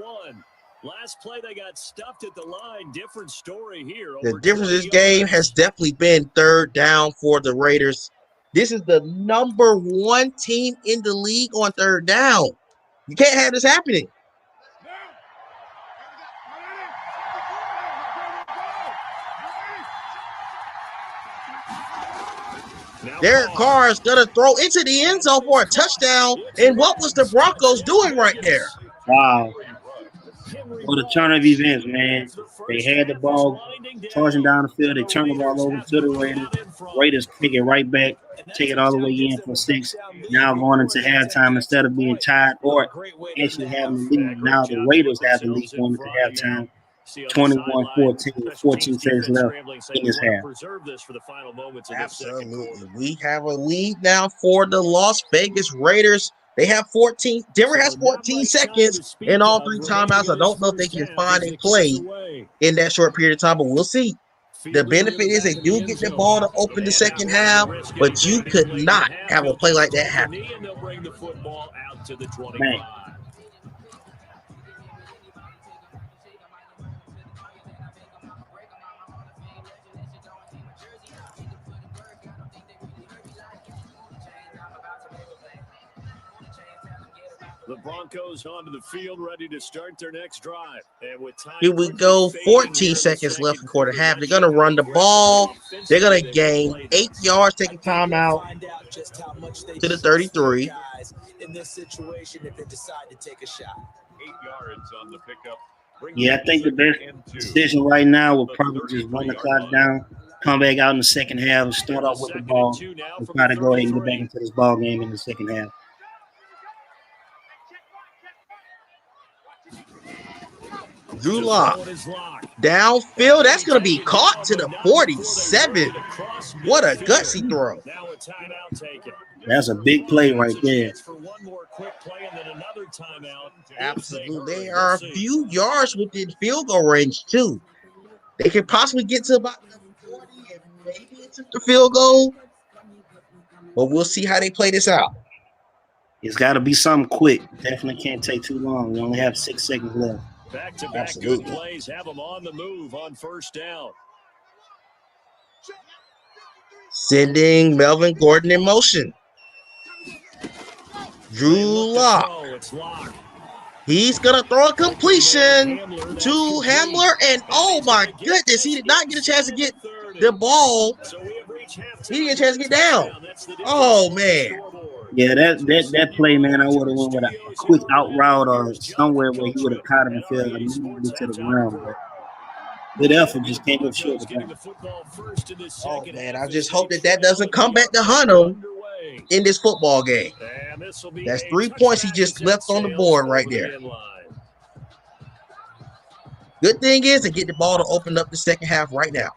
Last play, they got stuffed at the line. Different story here. The difference in this game has definitely been third down for the Raiders. This is the number 1 team in the league on third down. You can't have this happening. Derek Carr is going to throw into the end zone for a touchdown. And what was the Broncos doing right there? Wow. For the turn of events, man. They had the ball charging down the field. They turned the ball over to the Raiders. Raiders pick it right back, take it all the way in for 6. Now going into halftime, instead of being tied or actually having the lead, now the Raiders have the lead going into halftime. 21-14, 14 seconds left in this half. Absolutely. We have a lead now for the Las Vegas Raiders. They have 14. Denver has 14 seconds in all 3 timeouts. I don't know if they can find a play in that short period of time, but we'll see. The benefit is they do get the ball to open the second half, but you could not have a play like that happen. Man. The Broncos onto the field, ready to start their next drive. And with time, here we go. 14 seconds left before the half. They're going to run the ball. They're going to gain 8 yards, take a timeout to the 33. In this situation, if they decide to take a shot. 8 yards on the pickup. Yeah, I think the best decision right now would probably just run the clock down, come back out in the second half, and start off with the ball, and try to go ahead and get back into this ball game in the second half. Drew Lock downfield. That's going to be caught to the 47. What a gutsy throw. That's a big play right there. Absolutely. They are a few yards within field goal range, too. They could possibly get to about the 40 and maybe it's the field goal. But we'll see how they play this out. It's got to be something quick. Definitely can't take too long. We only have 6 seconds left. Back-to-back good plays have them on the move on first down. Sending Melvin Gordon in motion. Drew Lock. He's going to throw a completion to Hamler. And, oh, my goodness, he did not get a chance to get the ball. He didn't get a chance to get down. Oh, man. Yeah, that play, man, I would have went with a quick out route or somewhere where he would have caught him and fell immediately to the ground. But good effort, just came up short with that. Oh, man, I just hope that doesn't come back to hunt him. in this football game. And this will be That's a 3 points he touchback just as it left on the sails board right over the there. end line. Good thing is to get the ball to open up the second half right now.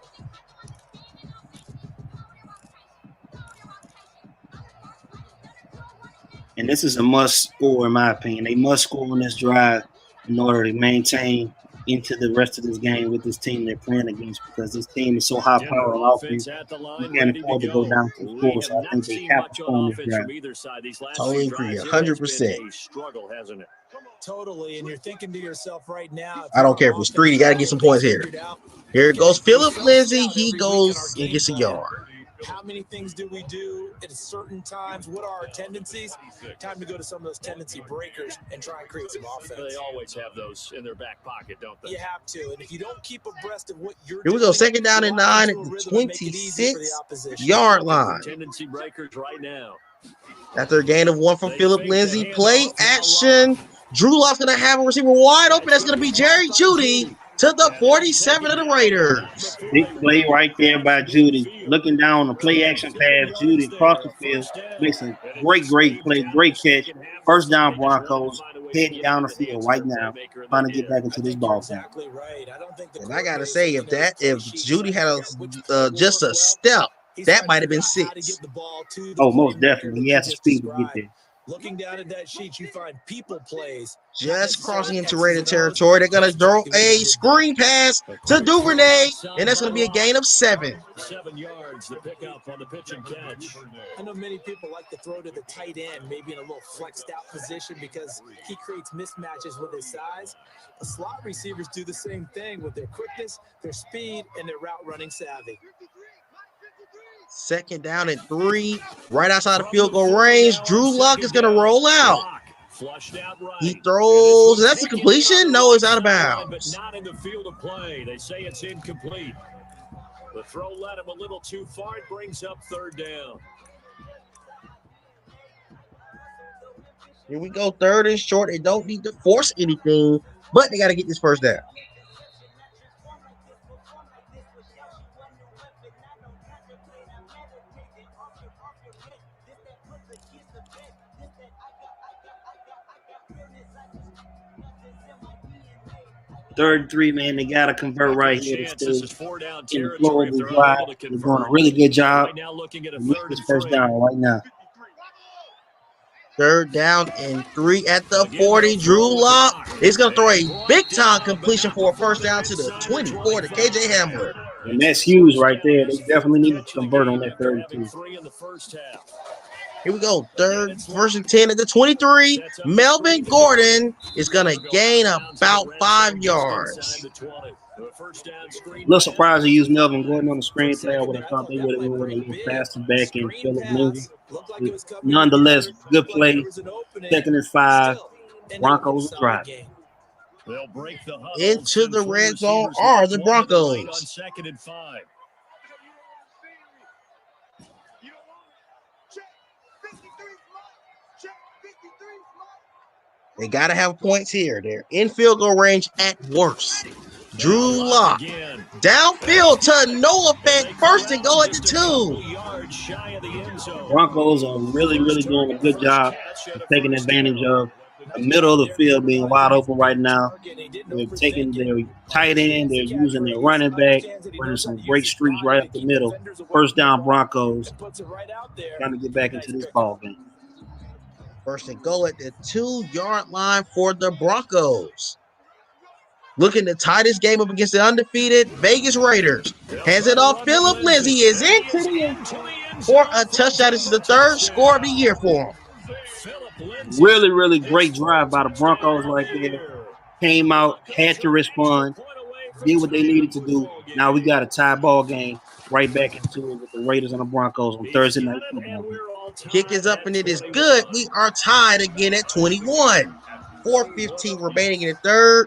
And this is a must score, in my opinion. They must score on this drive in order to maintain into the rest of this game with this team they're playing against, because this team is so high powered on offense. At the You line, can't ready to afford to go down to We score, have so I not think they seen have to much score on on this offense drive. from either side. These last Totally few agree, drives, 100%. it's been a struggle, hasn't it? Totally, and you're thinking to yourself right now, I don't care if it's 3. You got to get some points here. Here goes Philip Lindsay. He goes and gets a yard. How many things do we do at certain times? What are our tendencies? Time to go to some of those tendency breakers and try and create some offense. They always have those in their back pocket, don't they? You have to, and if you don't keep abreast of what you're Here we doing, go. Second down and 9 at the 26-yard line. Tendency breakers right now. After a gain of 1 from Philip Lindsay. Play action. Drew Lock's going to have a receiver wide open. That's going to be Jerry Jeudy to the 47 of the Raiders. Big play right there by Judy. Looking down the play action pass, Judy across the field. Makes a great play, great catch. First down, Broncos. Heading down the field right now, trying to get back into this ball game. And I got to say, if Judy had just a step, that might have been 6. Oh, most definitely. He has the speed to get there. Looking down at that sheet, you find people plays. Just crossing into Raider territory. They're going to throw a screen pass to Duvernay, and that's going to be a gain of 7. 7 yards, the pickup on the pitch and catch. I know many people like to throw to the tight end, maybe in a little flexed out position because he creates mismatches with his size. The slot receivers do the same thing with their quickness, their speed, and their route running savvy. Second down and 3, right outside the field goal range. Drew Lock is going to roll out. He throws. That's a completion? No, it's out of bounds. But not in the field of play. They say it's incomplete. The throw led him a little too far. It brings up 3rd down. Here we go. 3rd and short. They don't need to force anything, but they got to get this first down. Third and 3, man. They got to convert right here to stay in the flow of the drive. They're doing a really good job. They need this first down right now. 3rd down and 3 at the 40. Drew Lock is going to throw a big-time completion for a first down to the 24 to KJ Hamler. And that's huge right there. They definitely need to convert on that 3rd and 2. Here we go. 1st and 10 at the 23. Melvin Gordon is going to gain about 5 yards. A little surprised to use Melvin Gordon on the screen play. I would have thought they would have went a little faster back in Philip Lindsay. Nonetheless, good play. 2nd and 5. Broncos drive. Into the red zone are the Broncos. They got to have points here. They're in field goal range at worst. Drew Lock downfield to no effect. 1st and goal at the 2. Broncos are really doing a good job of taking advantage of the middle of the field being wide open right now. They're taking their tight end. They're using their running back. Running some great streaks right up the middle. First down, Broncos. Trying to get back into this ball game. 1st and goal at the 2-yard line for the Broncos. Looking to tie this game up against the undefeated Vegas Raiders. Hands it off. Philip Lindsay is into the end for a touchdown. This is the 3rd score of the year for him. Really great drive by the Broncos right there. Came out, had to respond, did what they needed to do. Now we got a tie ball game right back into it with the Raiders and the Broncos on Thursday Night Football. Kick is up and it is good. We are tied again at 21. 4:15 remaining in the 3rd.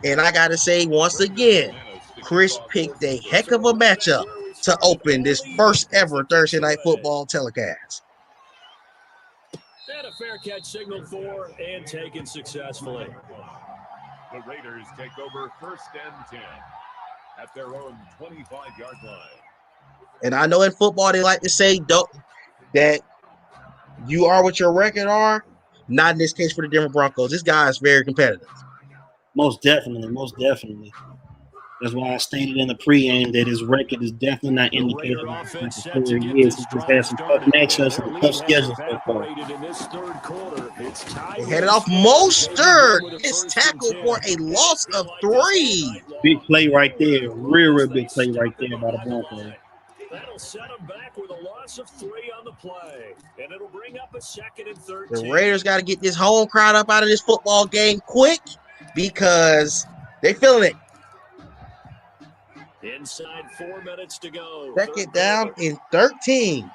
And I got to say, once again, Chris picked a heck of a matchup to open this first ever Thursday Night Football telecast. And a fair catch signaled for and taken successfully. The Raiders take over 1st and 10 at their own 25-yard line. And I know in football they like to say that you are what your record are. Not in this case for the Denver Broncos. This guy is very competitive. Most definitely. That's why I stated in the pregame that his record is definitely not The indicative Raider of the type offense of set to player get he is. this He just has drive some tough started, and matchups their and a tough lead has schedule so far. evaporated in this third quarter. It's tied They headed one off score. They begin Mostert. with a His first and tackle 10. for a And loss it's been of like this all 3. night long. Big play right Nowhere there. to run Real as they big play right stop him there by the behind the Broncos. line. That'll set him back with a loss of 3 on the play. And it'll bring up a 2nd and The 13. Raiders got to get this home crowd up out of this football game quick because they feeling it. Inside 4 minutes to go. Second down in 13.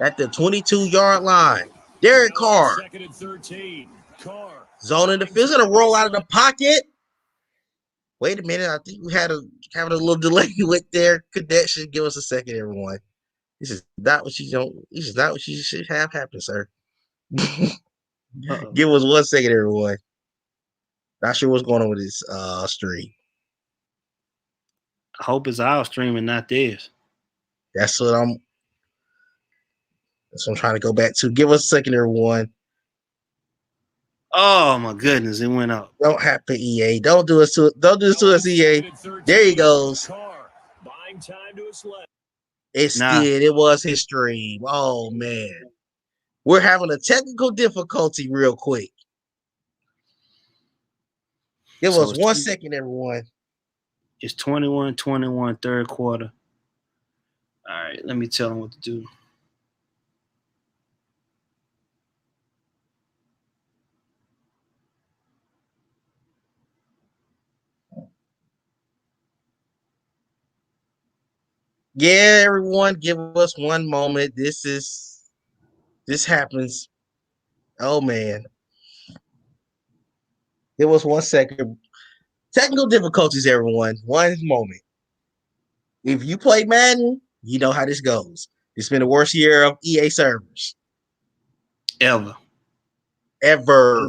At the 22-yard line. Derek Now on Carr. 2nd and 13. Carr. Zoning the field. Going to roll out of the pocket. Wait a minute. I think we having a little delay with their connection. Give us a second, everyone. This is not what you should have happen, sir. Give us 1 second, everyone. Not sure what's going on with this stream. I hope it's our stream and not theirs. That's what I'm trying to go back to. Give us a second, everyone. Oh my goodness, it went out. Don't happen, EA. Don't do this to us, EA. There he goes. Buying time to his left. It was his stream. Oh man. We're having a technical difficulty real quick. Give us 1 second, everyone. It's 21-21, third quarter. All right, let me tell them what to do. Yeah, everyone, give us one moment. This happens. Oh man. Give us 1 second. Technical difficulties, everyone. One moment. If you play Madden, you know how this goes. It's been the worst year of EA servers. Ever. Ever.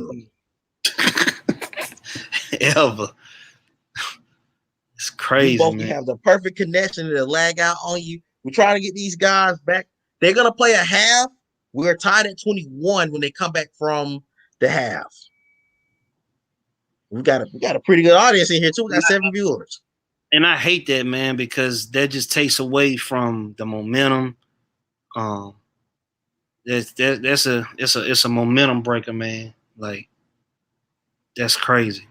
It's crazy, you both man. have the perfect connection to lag out on you. We're trying to get these guys back. They're gonna play a half. We're tied at 21 when they come back from the half. We got a pretty good audience in here too. We got 7 viewers. And I hate that, man, because that just takes away from the momentum. It's a momentum breaker, man. Like, that's crazy.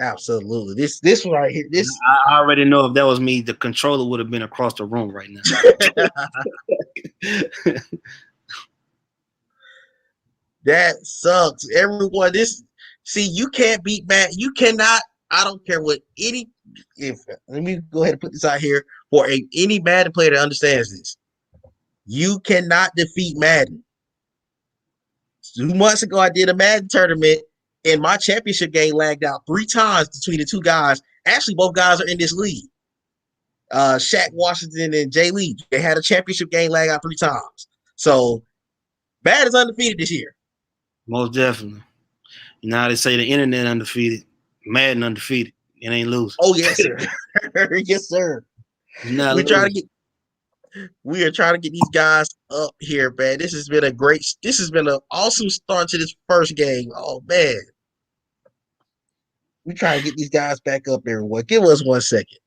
Absolutely. This one right here. This I already know if that was me, the controller would have been across the room right now. That sucks. Everyone, you can't beat Matt. You cannot. I don't care what let me go ahead and put this out here for any Madden player that understands this. You cannot defeat Madden. 2 months ago, I did a Madden tournament, and my championship game lagged out 3 times between the 2 guys. Actually, both guys are in this league. Shaq Washington and Jay Lee. They had a championship game lag out 3 times. So, Madden's undefeated this year. Most definitely. You know how they say the internet undefeated, Madden undefeated. It ain't losing. Oh, yes, sir. Yes, sir. We are trying to get these guys up here, man. This has been an awesome start to this first game. Oh man. We try to get these guys back up, everyone. Give us 1 second.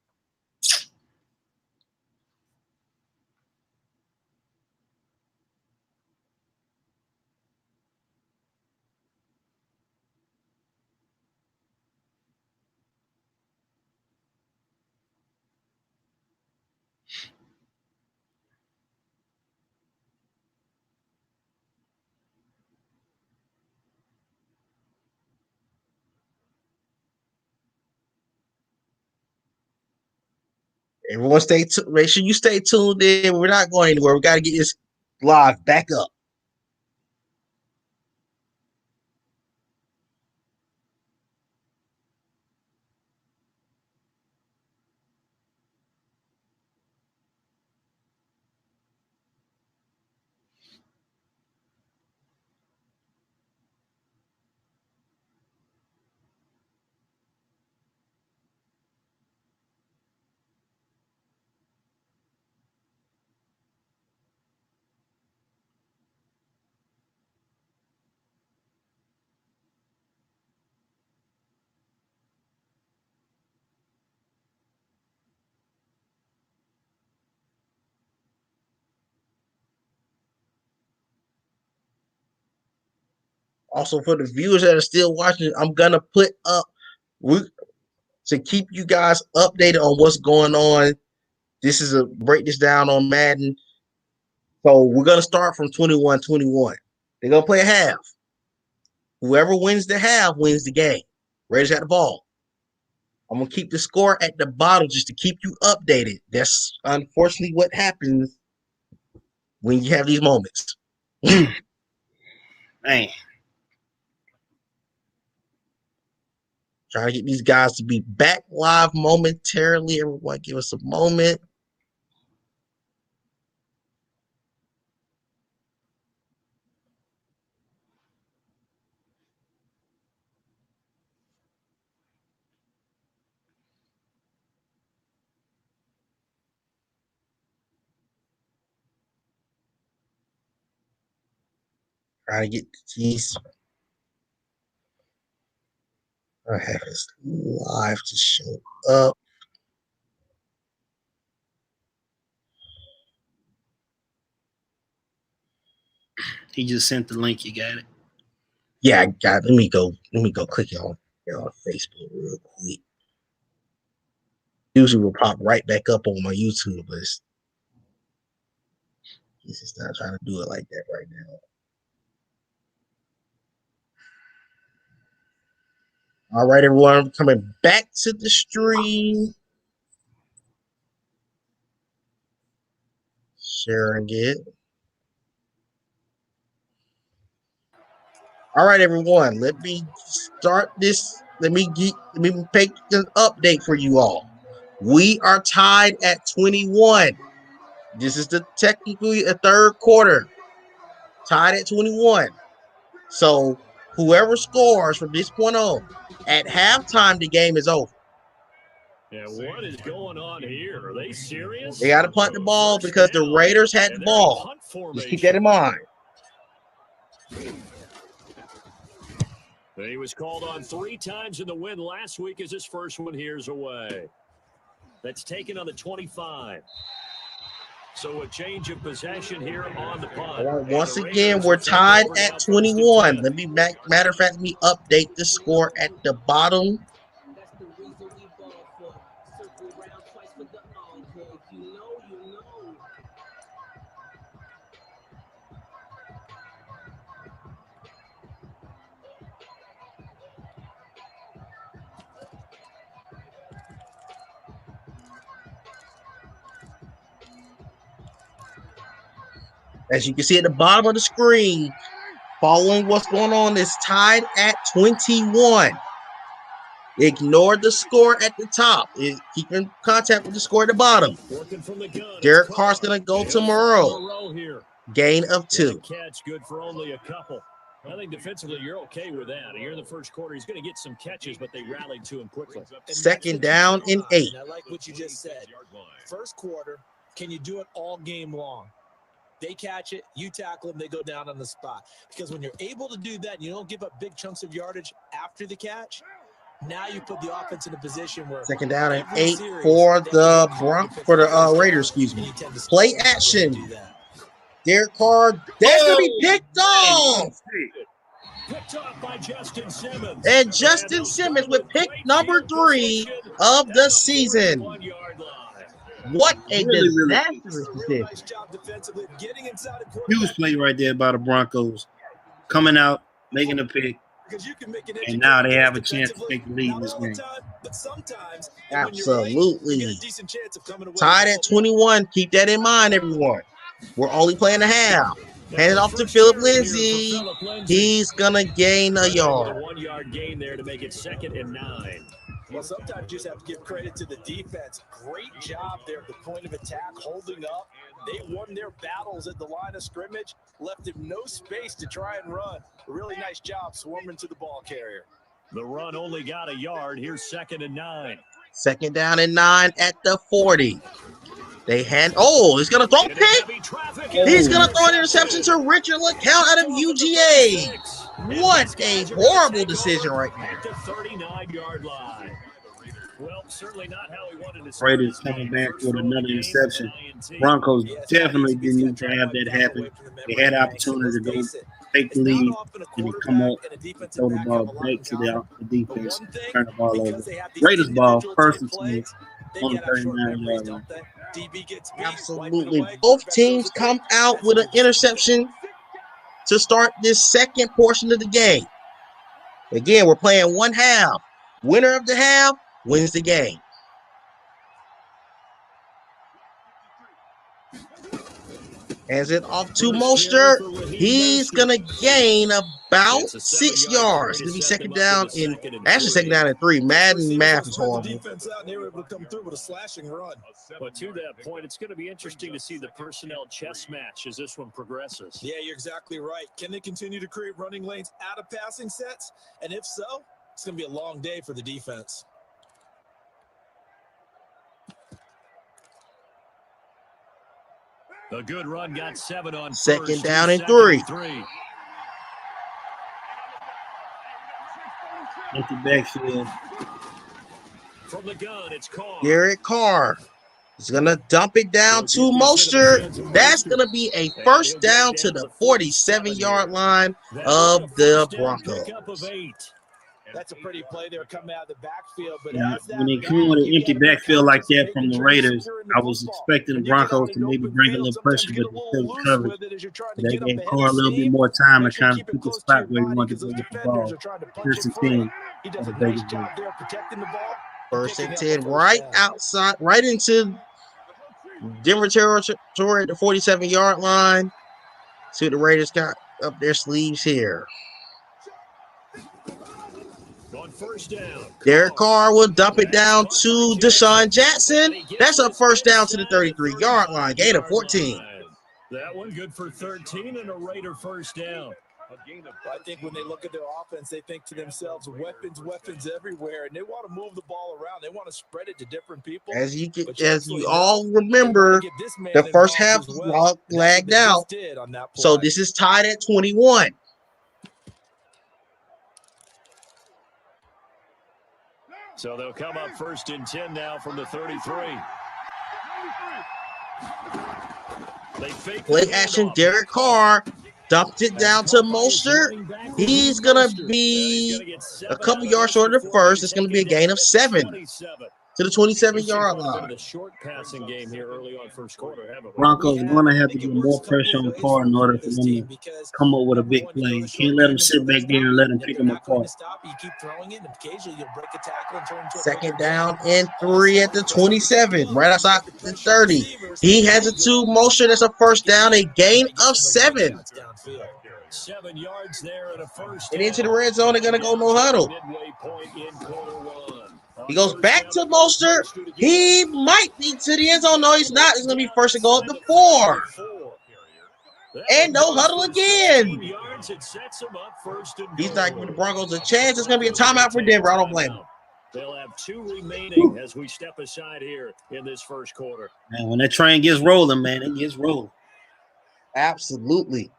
Everyone make sure you stay tuned in. We're not going anywhere. We got to get this live back up. Also, for the viewers that are still watching, I'm gonna put up to keep you guys updated on what's going on. This is a break this down on Madden. So we're gonna start from 21-21. They're gonna play a half. Whoever wins the half wins the game. Raiders got the ball. I'm gonna keep the score at the bottom just to keep you updated. That's unfortunately what happens when you have these moments. Man. Trying to get these guys to be back live momentarily. Everyone give us a moment. Trying to get these. I have this live to show up. He just sent the link. You got it. Yeah, I got. Let me go click it on Facebook real quick. Usually will pop right back up on my YouTube, but he's just not trying to do it like that right now. All right, everyone, coming back to the stream. Sharing it. All right, everyone. Let me start this. Let me make an update for you all. We are tied at 21. This is technically a third quarter. Tied at 21. So whoever scores from this point on, at halftime, the game is over. Yeah, what is going on here? Are they serious? They got to punt the ball because the Raiders had the ball. Just keep that in mind. He was called on 3 times in the win last week as his first one here's away. That's taken on the 25. So a change of possession here on the punt. All right, once again, we're tied at 21. Let me matter of fact, let me update the score at the bottom. As you can see at the bottom of the screen, following what's going on, is tied at 21. Ignore the score at the top. Keep in contact with the score at the bottom. Derek Carr's going to go to Moreau. Gain of 2. Catch good for only a couple. I think defensively you're okay with that. Here in the first quarter, he's going to get some catches, but they rallied to him quickly. Second down and 8. I like what you just said. First quarter, can you do it all game long? They catch it, you tackle them, they go down on the spot. Because when you're able to do that, and you don't give up big chunks of yardage after the catch, now you put the offense in a position where second down and 8 for the Raiders, excuse me. Play action. Derek Carr, that's going to be picked off. Picked off by Justin Simmons. And Justin Simmons with pick number 3 of the season. What a disastrous decision. Huge play right there by the Broncos. Coming out, making a pick. And now they have a chance to take the lead in this game. Absolutely. Tied at 21. Keep that in mind, everyone. We're only playing a half. Hand it off to Philip Lindsay. He's going to gain a yard. A 1-yard gain there to make it 2nd and 9. Well, sometimes you just have to give credit to the defense. Great job there at the point of attack, holding up. They won their battles at the line of scrimmage, left him no space to try and run. A really nice job swarming to the ball carrier. The run only got a yard. Here's 2nd and 9. Second down and 9 at the 40. They hand. Oh, he's going to throw a pick. He's going to throw an interception to Richard LeCount out of UGA. What a horrible decision right now. At the 39-yard line. Well, certainly not how we wanted to. Raiders coming back with another interception. Broncos definitely didn't need to have that happen. They had opportunity to go take the It's not lead, often a and then come quarterback up and a and defensive throw the back ball have a lot back in to common. the But defense, one thing, turn the ball because over. they have these Raiders ball, individual first type and 10 plays, they on the got to have short 39 memories, yard line. don't they? DB gets beat, wipe it Absolutely. away, Both quarterback throws teams it come deep. out That's with a an good start there. interception to start this second portion of the game. Again, we're playing one half. Winner of the half wins the game. Hands it off to Mostert. He's going to gain about 6 yards. It's going to be second down and second down and 3. Madden math is horrible. The defense out, and they were able to come through with a slashing run. But to that point, it's going to be interesting to see the personnel chess match as this one progresses. Yeah, you're exactly right. Can they continue to create running lanes out of passing sets? And if so, it's going to be a long day for the defense. A good run got 7 on Second first, down and second 3. Empty backfield. From the gun, it's Carr. Derek Carr is going to dump it down to Mostert. That's going to be a first down to the 47-yard line of the Broncos. That's a pretty play there coming out of the backfield. But Yeah, as that when they back, come with an you empty gotta be backfield like conscious of that making from the sure you're Raiders, securing the I was football. expecting the When you get out Broncos in to an maybe open bring a field, little sometimes pressure, you but get a they little couldn't loose cover. with it as you're trying to That get up gave ahead Carr of a little bit steam. more time to Make sure you kind of keep it pick a close to spot your where he body wanted because to those go with the defenders ball. are trying to punch First it and free. 10 He for does the a nice Vegas job Raiders. there protecting the ball. First and Picking up 10, a first right down. outside, right into Denver territory at the 47-yard line. See what the Raiders got up their sleeves here. On first down, Derek Carr will dump it down to Deshaun Jackson. That's a first down to the 33-yard line. Gain of 14. That one good for 13 and a Raider first down. I think when they look at their offense, they think to themselves, weapons everywhere, and they want to move the ball around. They want to spread it to different people. As you all remember, the first half lagged out. So this is tied at 21. So they'll come up first and 10 now from the 33. Play action, Derek Carr dumped it down to Mostert. He's going to be a couple yards short of the first. It's going to be a gain of 7 to the 27-yard line. Short passing game here early on first quarter, haven't we? Broncos are going to have to get more pressure on Carr in order for them to come up with a big play. You can't let them sit back there and let them pick them apart. Second down and 3 at the 27, right outside the 30. He has it to Mostert. That's a first down, a gain of 7. 7 yards there and a first And into the red zone, they're going to go no huddle. He goes back to Mostert. He might be to the end zone. No, he's not. It's going to be first and goal at the 4. And no huddle again. He's not giving the Broncos a chance. It's going to be a timeout for Denver. I don't blame him. They'll have 2 remaining as we step aside here in this first quarter. Man, when that train gets rolling, man, it gets rolling. Absolutely.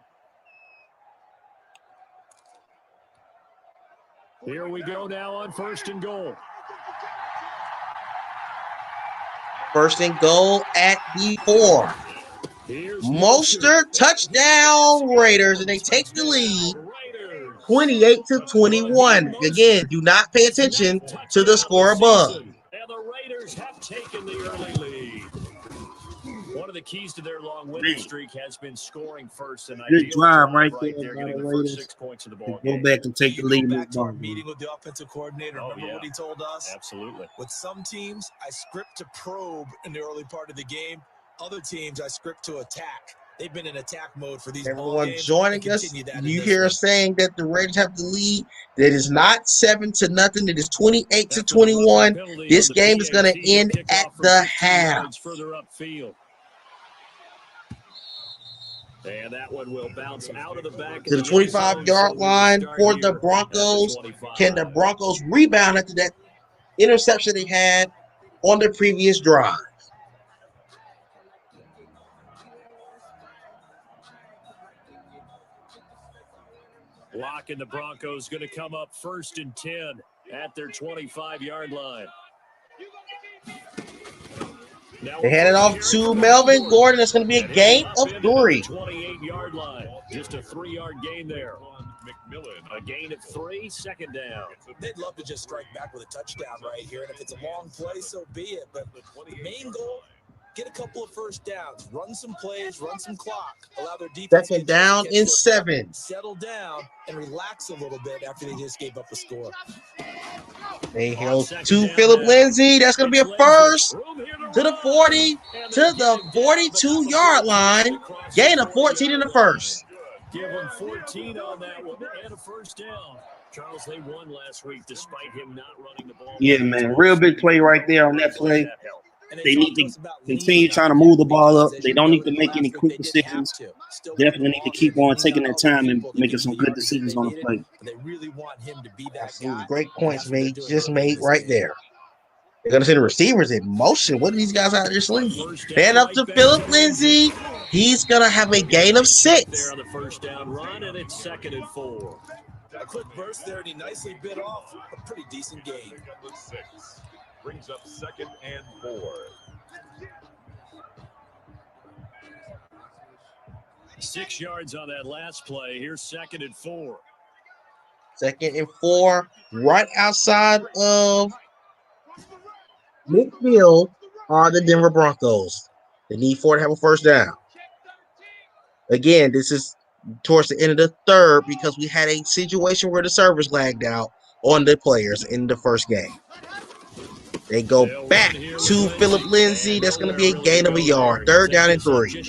Here we go now on first and goal. First and goal at the 4. Mostert, touchdown Raiders, and they take the lead 28-21. Again, do not pay attention to the score above. And the Raiders have taken the early lead. One of the keys to their long winning streak has been scoring first. And good drive right there by getting the the first Raiders 6 points of the ball to go game. back and take the lead. Back to our meeting with the offensive coordinator. Remember what he told us? Absolutely. With some teams, I script to probe in the early part of the game. Other teams, I script to attack. They've been in attack mode for these ball Everyone games. joining us, you hear us saying that the Raiders have the lead. That is not 7-0. It is 28-21. This game is going to end at the half. Further upfield. And that one will bounce out of the back To the 25-yard line for the Broncos. Can the Broncos rebound after that interception they had on the previous drive? Blocking the Broncos going to come up first and 10 at their 25-yard line. They hand it off to Melvin Gordon. That's going to be a gain of 3. 28-yard line. Just a 3-yard gain there. A gain of 3, second down. They'd love to just strike back with a touchdown right here, and if it's a long play, so be it. But the main goal, get a couple of first downs, run some plays, run some clock, allow their defense Second down and 7. settle down and relax a little bit after they just gave up a score. They held to Philip Lindsay. That's going to be a first to the 40, to the 42-yard line. Gain of 14 in the first. Give them 14 on that one and a first down. Charles, they won last week despite him not running the ball. Yeah, man. Real big play right there on that play. They need to continue trying to move the ball up. They don't need to make any quick decisions. Definitely need to keep on taking their time and making some good decisions on the play. They really want him to be that guy. Great points just made right there. They're going to send the receivers in motion. What are these guys out there slinging? Hand up to Philip Lindsay. He's going to have a gain of 6. There on the first down run, and it's 2nd and 4. A quick burst there, and he nicely bit off a pretty decent gain. Brings up 2nd and 4. 6 yards on that last play. Here's 2nd and 4. 2nd and 4, right outside of midfield are the Denver Broncos. They need 4 to have a first down. Again, this is towards the end of the third because we had a situation where the servers lagged out on the players in the first game. They go back to Philip Lindsay. That's going to be a gain of a yard. 3rd down and 3.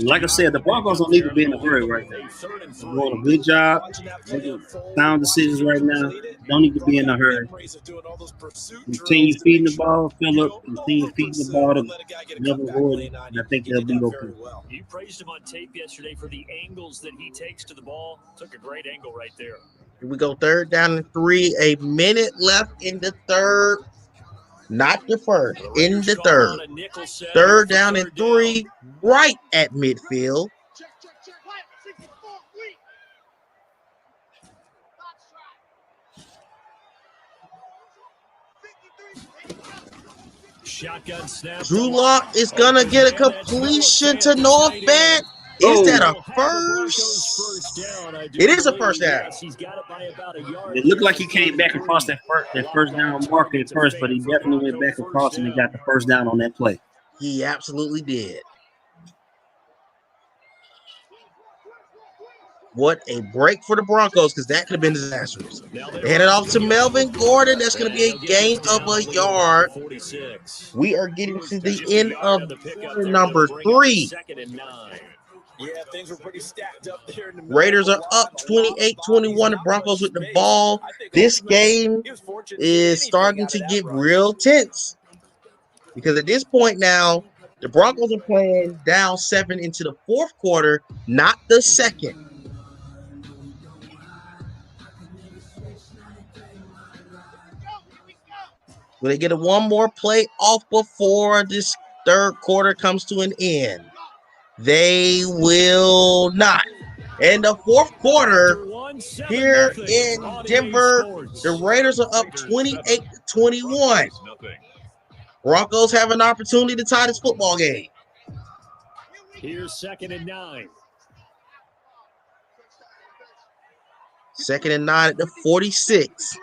Like I said, the Broncos don't need to be in a hurry right now. They're doing a good job, making sound decisions right now. Don't need to be in a hurry. Continue feeding the ball, Philip. Continue feeding the ball to Melvin Gordon, and I think they'll be okay. You praised him on tape yesterday for the angles that he takes to the ball. Took a great angle right there. Here we go, 3rd down and 3. A minute left in the third. Not the first, in the third. 3rd down and 3, right at midfield. Shotgun snap. Drew Lock is going to get a completion to Noah Fant. Is that a first? It is a first down. It looked like he came back across that first down marker at first, but he definitely went back across and he got the first down on that play. He absolutely did. What a break for the Broncos, because that could have been disastrous. They hand it off to Melvin Gordon. That's going to be a gain of a yard. We are getting to the end of quarter number 3. Yeah, things were pretty stacked up there in the Raiders are up 28-21. The Broncos with the ball. This game is starting to get real tense. Because at this point now, the Broncos are playing down 7 into the 4th quarter, not the 2nd. Will they get one more play off before this 3rd quarter comes to an end? They will not. In the 4th quarter, here in Denver, the Raiders are up 28-21. Broncos have an opportunity to tie this football game. Here's 2nd and 9. 2nd and 9 at the 46.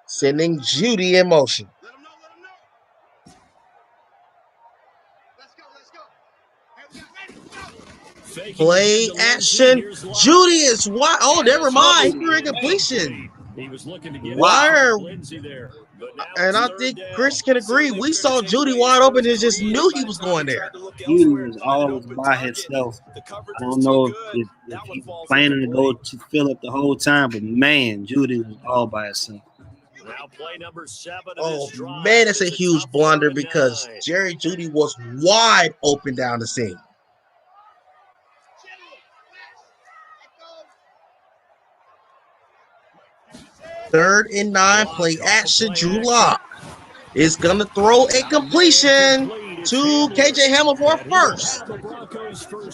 Sending Judy in motion. Play action. Judy is wide. Oh, never mind. He threw a completion. He was looking to get Lindsay there. And I think Chris can agree. We saw Judy wide open and just knew he was going there. Judy was always by himself. I don't know if he's planning to go to Philip the whole time, but man, Judy was all by himself. Now play number 7. Oh, man, that's a huge blunder because Jerry Judy was wide open down the seam. Third and 9, play action. Drew Lock is going to throw a completion. to KJ Hamler for a first.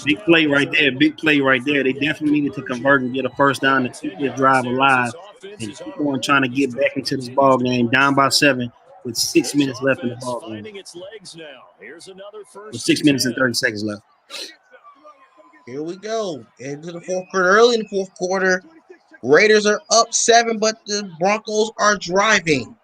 Big play right there. Big play right there. They definitely needed to convert and get a first down to keep this drive alive and keep on trying to get back into this ball game. Down by 7 with 6 minutes left in the ball game. With 6 minutes and 30 seconds left. Here we go. Into the fourth quarter. Early in the fourth quarter. Raiders are up 7, but the Broncos are driving.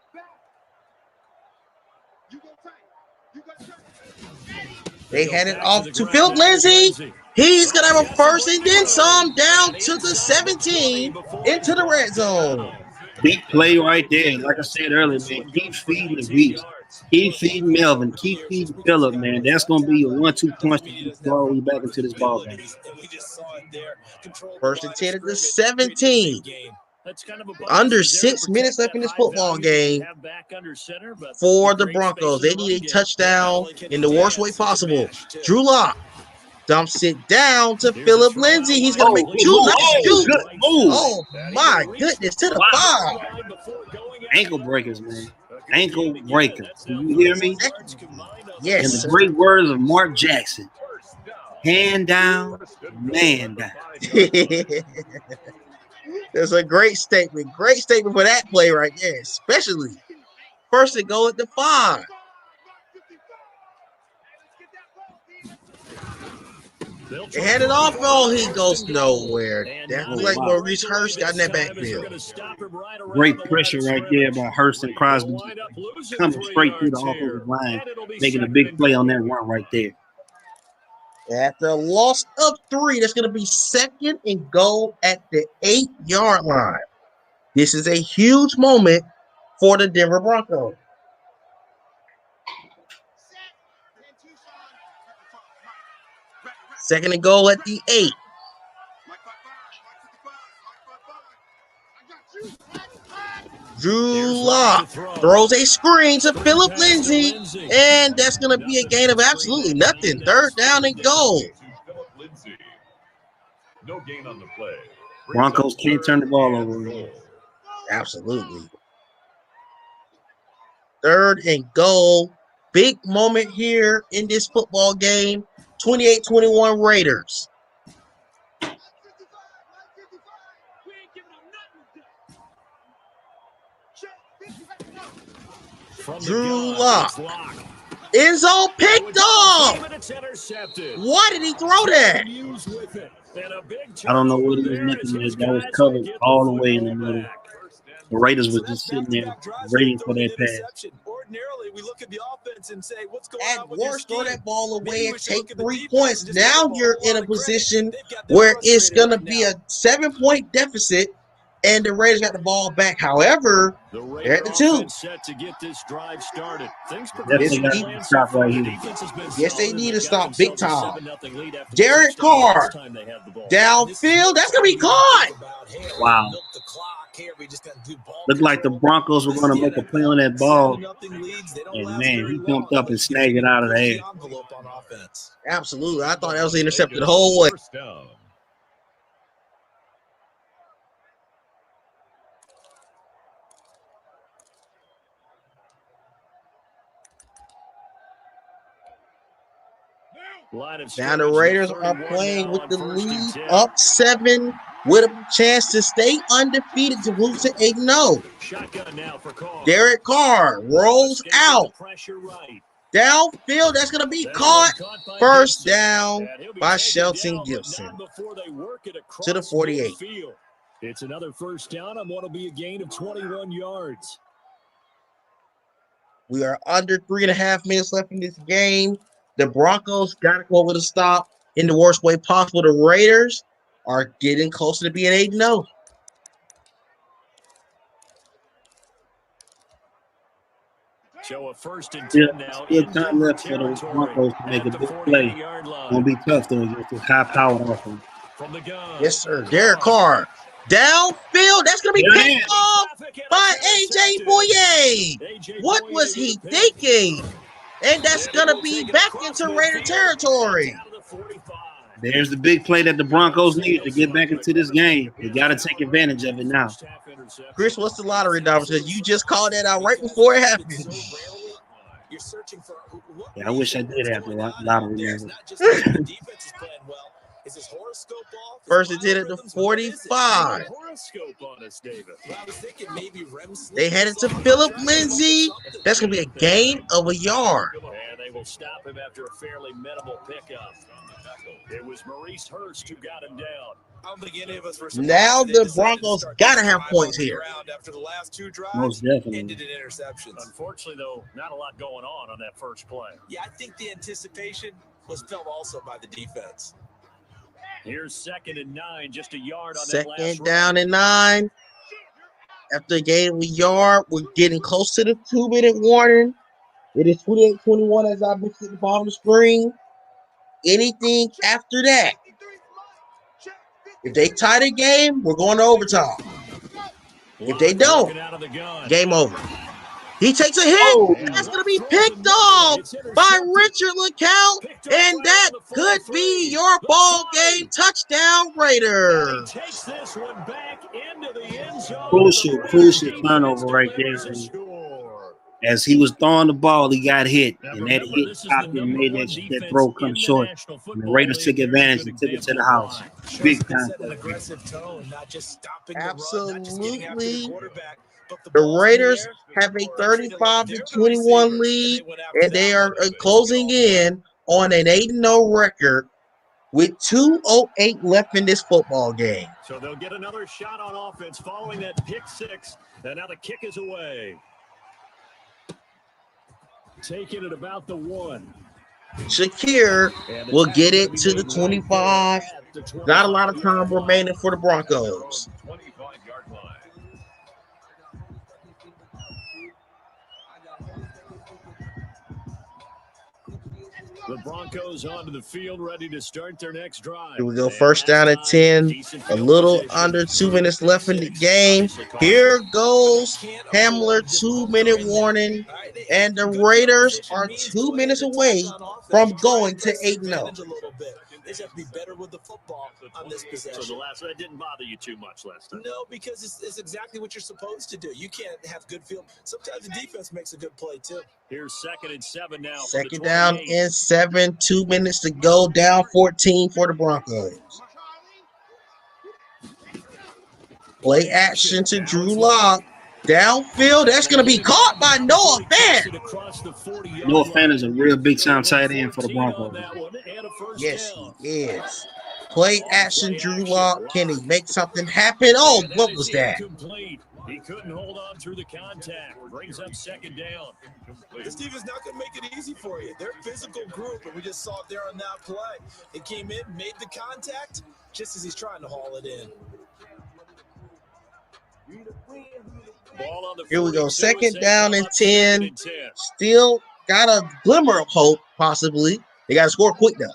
They hand it off to Philip Lindsay. He's going to have a first and then some down to the 17 into the red zone. Big play right there. Like I said earlier, man, keep feeding the beast. Keep feeding Melvin. Keep feeding Phillip, man. That's going to be a 1-2 punch to get all the way back into this ball game. First and 10 at the 17. Under 6 minutes left in this football game for the Broncos. They need a touchdown in the worst way possible. Drew Lock dumps it down to Philip Lindsay. He's going to make two nice shoots. Oh, my goodness, to the 5. Ankle breakers, man. Ankle breakers. Do you hear me? Yes. In the great words of Mark Jackson, hand down, man down. That's a great statement. Great statement for that play right there, especially first and goal at the 5. They hand it off. Oh, he goes nowhere. That looks like Maurice Hurst got in that backfield. Great pressure right there by Hurst and Crosby. Coming straight through the offensive line, making a big play on that run right there. After a loss of 3, that's going to be second and goal at the 8-yard line. This is a huge moment for the Denver Broncos. Second and goal at the 8. Drew Lock throws a screen to Philip Lindsay, and that's going to be a gain of absolutely nothing. Third down and goal. No gain on the play. Broncos can't turn the ball over. Absolutely. Third and goal. Big moment here in this football game. 28-21 Raiders. Drew Lock. End zone picked off. Why did he throw that? I don't know what he was looking at. That was covered all the way in the middle. The Raiders were just sitting there waiting for that pass. Ordinarily, we look at the offense and say, what's going At on with worst, your throw scheme? that ball away Maybe and we should take look at the 3 defense points. and just Now give the you're ball in a a lot of position credit. They've got them where it's frustrated going to right be now. a 7-point deficit, and the Raiders got the ball back. However, they're at the 2. Set to get this drive started. Things Definitely got to stop right here. Yes, they need to stop big time. Derek Carr, downfield. That's going to be caught. Wow. Looked like the Broncos were going to make a play on that ball. And, man, he jumped up and snagged it out of the air. Absolutely. I thought that was intercepted the whole way. Now the Raiders are playing with the lead up 7 with a chance to stay undefeated to move to 8-0. Derek Carr rolls out. Downfield, that's going to be caught. First down by Shelton Gibson to the 48. It's another first down on what will be a gain of 21 yards. We are under 3.5 minutes left in this game. The Broncos got to go with a stop in the worst way possible. The Raiders are getting closer to being 8-0. So a first and 10 now. Still time left for the Broncos to make a big play. Gonna be tough though against this high-powered offense. Yes, sir. Derek Carr. Downfield. That's going to be picked off by A.J. Bouye. What was he thinking? And that's going to be back into Raider territory. There's the big play that the Broncos need to get back into this game. They got to take advantage of it now. Chris, what's the lottery number? You just called that out right before it happened. You're searching for what Yeah, I wish I reason, did what's have the going on lottery out there. It's numbers. not just that the defense is playing well. Is his horoscope off? Is First and 10 at the biorhythms? What is it? 45. Horoscope on us, David. Well, I was thinking maybe REM sleep. They headed to Philip Lindsay. That's going to be a gain of a yard. And they will stop him after a fairly minimal pickup. It was Maurice Hurst who got him down. I don't think any of us were Now surprised the Broncos got to have points here. after the last two drives. Most definitely. Ended in interceptions. Unfortunately, though, not a lot going on that first play. Yeah, I think the anticipation was felt also by the defense. Here's 2nd and 9, just a yard on that last Second down and 9. After a gain of a yard, we're getting close to the 2-minute warning. It is 28-21 as I've been sitting at the bottom of the screen. Anything after that, if they tie the game, we're going to overtime. If they don't, game over. He takes a hit. Oh. That's going to be picked off by Richard LeCount, and that could be your ball game touchdown, Raiders. Takes this one back into the end zone. Crucial turnover right there. As he was throwing the ball, he got hit, and that hit popped and made that throw come short. And the Raiders took advantage and took it to the house. Big time. Absolutely. The Raiders have a 35-21 lead, and they are closing in on an 8-0 record with 2:08 left in this football game. So they'll get another shot on offense following that pick six, and now the kick is away. Taking it about the 1. Shakir will get it to the 25. Not a lot of time remaining for the Broncos. 25-yard line. The Broncos onto the field, ready to start their next drive. Here we go, first down at 10. A little under 2 minutes left in the game. Here goes Hamler, 2-minute warning. And the Raiders are 2 minutes away from going to 8-0. They just have to be better with the football on this possession. So that didn't bother you too much last time? No, because it's exactly what you're supposed to do. You can't have good field. Sometimes the defense makes a good play, too. Here's 2nd and 7 now. Second down and 7. 2 minutes to go. Down 14 for the Broncos. Play action to Drew Lock. Downfield, that's going to be caught by Noah Fant. Noah Fant is a real big time tight end for the Broncos. Yes, he is. Play action, Drew Lock. Can he make something happen? Oh, what was that? He couldn't hold on through the contact. Brings up 2nd down. This defense is not going to make it easy for you. They're a physical group, and we just saw it there on that play. It came in, made the contact, just as he's trying to haul it in. Here we go. 2nd down and 10. Still got a glimmer of hope, possibly. They got to score quick, though.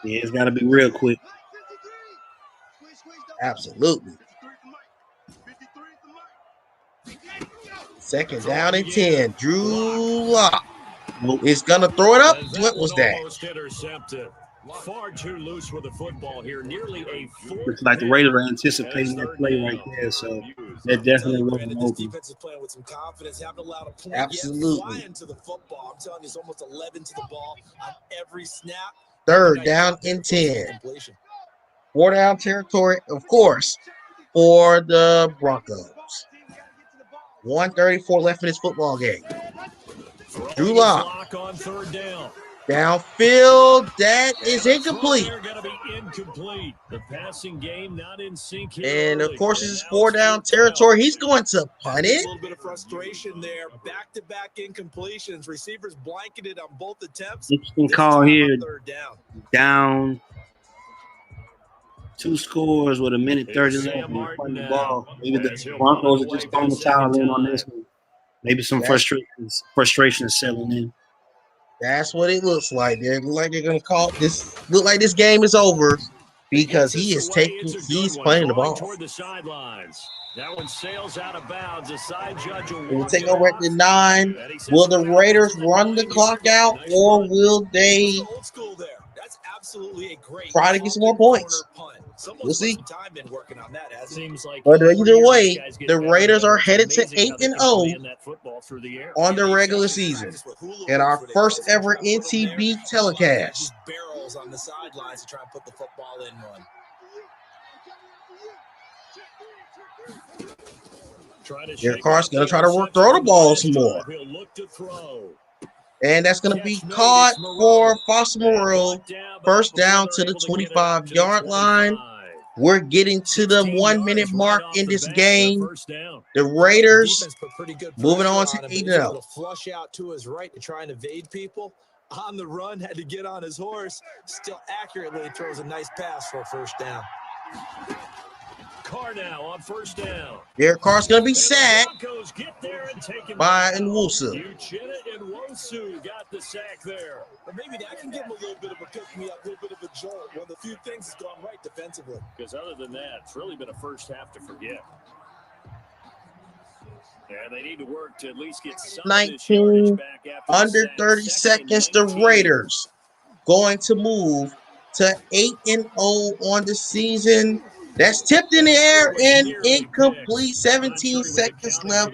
Yeah, it's got to be real quick. Absolutely. 2nd down and 10. Drew Lock is going to throw it up. What was that? Far too loose with the football here. Nearly a Looks like the Raiders are anticipating that play right there, so that definitely wasn't open. Defense is playing with some confidence. Haven't allowed a point Absolutely. into the football. I'm telling you, it's almost 11 to the ball on every snap. 3rd down and 10. 4 down territory, of course, for the Broncos. 1:34 left in this football game. Drew Lock. on 3rd down. Downfield, that is incomplete. They're going to be incomplete. The passing game not in sync here. And of course, this is 4 down territory. He's going to punt A it. little bit of frustration there. Back-to-back incompletions. Receivers blanketed on both attempts. Interesting call here. 3rd down. Down 2 scores with 1:30 left and punting the ball. Maybe the Broncos are just throwing the towel in on this one. Maybe some frustration is settling in. That's what it looks like. They look like they're going to call this. Look like this game is over because he's playing the ball. Toward the sidelines. That one sails out of bounds. A side judge We'll take over at the 9. Will the Raiders run the clock out, or will they Old school there. That's absolutely a great try to get some more points? punt. We'll see. Time been working on that, hasn't it? Seems like But every either year way, these guys get the better Raiders and are better. It's headed to amazing how they can 8-0 command that football through the air. on the And regular especially season. practice with hula In hoops our where they first bust and ever try to put 'em there. NTB A lot of guys telecast. just barrels on the sidelines to try and put the football in one. Derek Carr's going to try to throw the ball some more. He'll look to throw. And that's going to be caught for Foster Moreau. First down to the 25-yard line. We're getting to the 1 minute mark in this game. The Raiders moving on to 8-0. To flush out to his right to try and evade people. On the run, had to get on his horse. Still accurately throws a nice pass for a first down. Carr now on first down. Derek Carr's going to be sacked by Nwusu. Uchenna Nwosu got the sack there. But maybe that can give him a little bit of a pick-me-up, a little bit of a jolt. One of the few things that's gone right defensively. Because other than that, it's really been a first half to forget. And they need to work to at least get some of this yardage 19, back after under the 30 seconds, the Raiders going to move to 8-0 on the season. That's tipped in the air and incomplete. 17 seconds left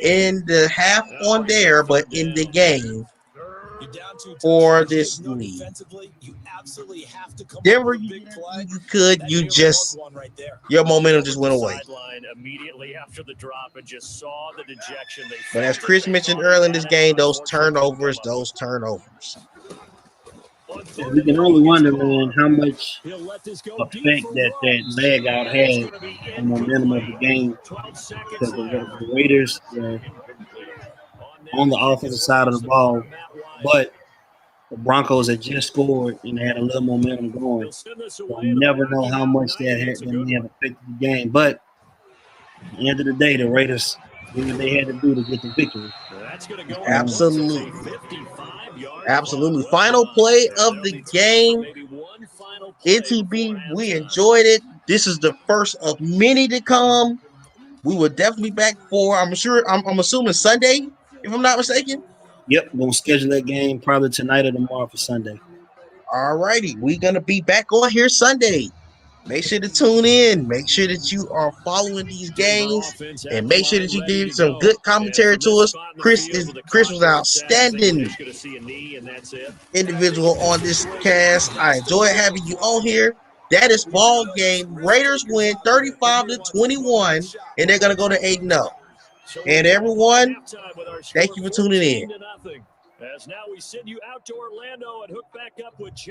in the half on there, but in the game for this league. Denver, you could, your momentum just went away. Immediately after the drop and just saw the dejection. But as Chris mentioned earlier in this game, those turnovers. And we can only wonder, man, how much effect that lag out had on the momentum of the game. Because the Raiders were on the offensive side of the ball, but the Broncos had just scored and had a little momentum going. So you never know how much that may have affected the game. But at the end of the day, the Raiders did what they had to do to get the victory. Absolutely. Final play of the game. NTB, we enjoyed it. This is the first of many to come. We will definitely be back for, I'm assuming Sunday, if I'm not mistaken. Yep, we're going to schedule that game probably tonight or tomorrow for Sunday. All righty. We're going to be back on here Sunday. Make sure to tune in. Make sure that you are following these games. And make sure that you give some good commentary to us. Chris was an outstanding individual on this cast. I enjoyed having you on here. That is ball game. Raiders win 35-21. And they're going to go to 8-0. And everyone, thank you for tuning in. As now we send you out to Orlando and hook back up with John.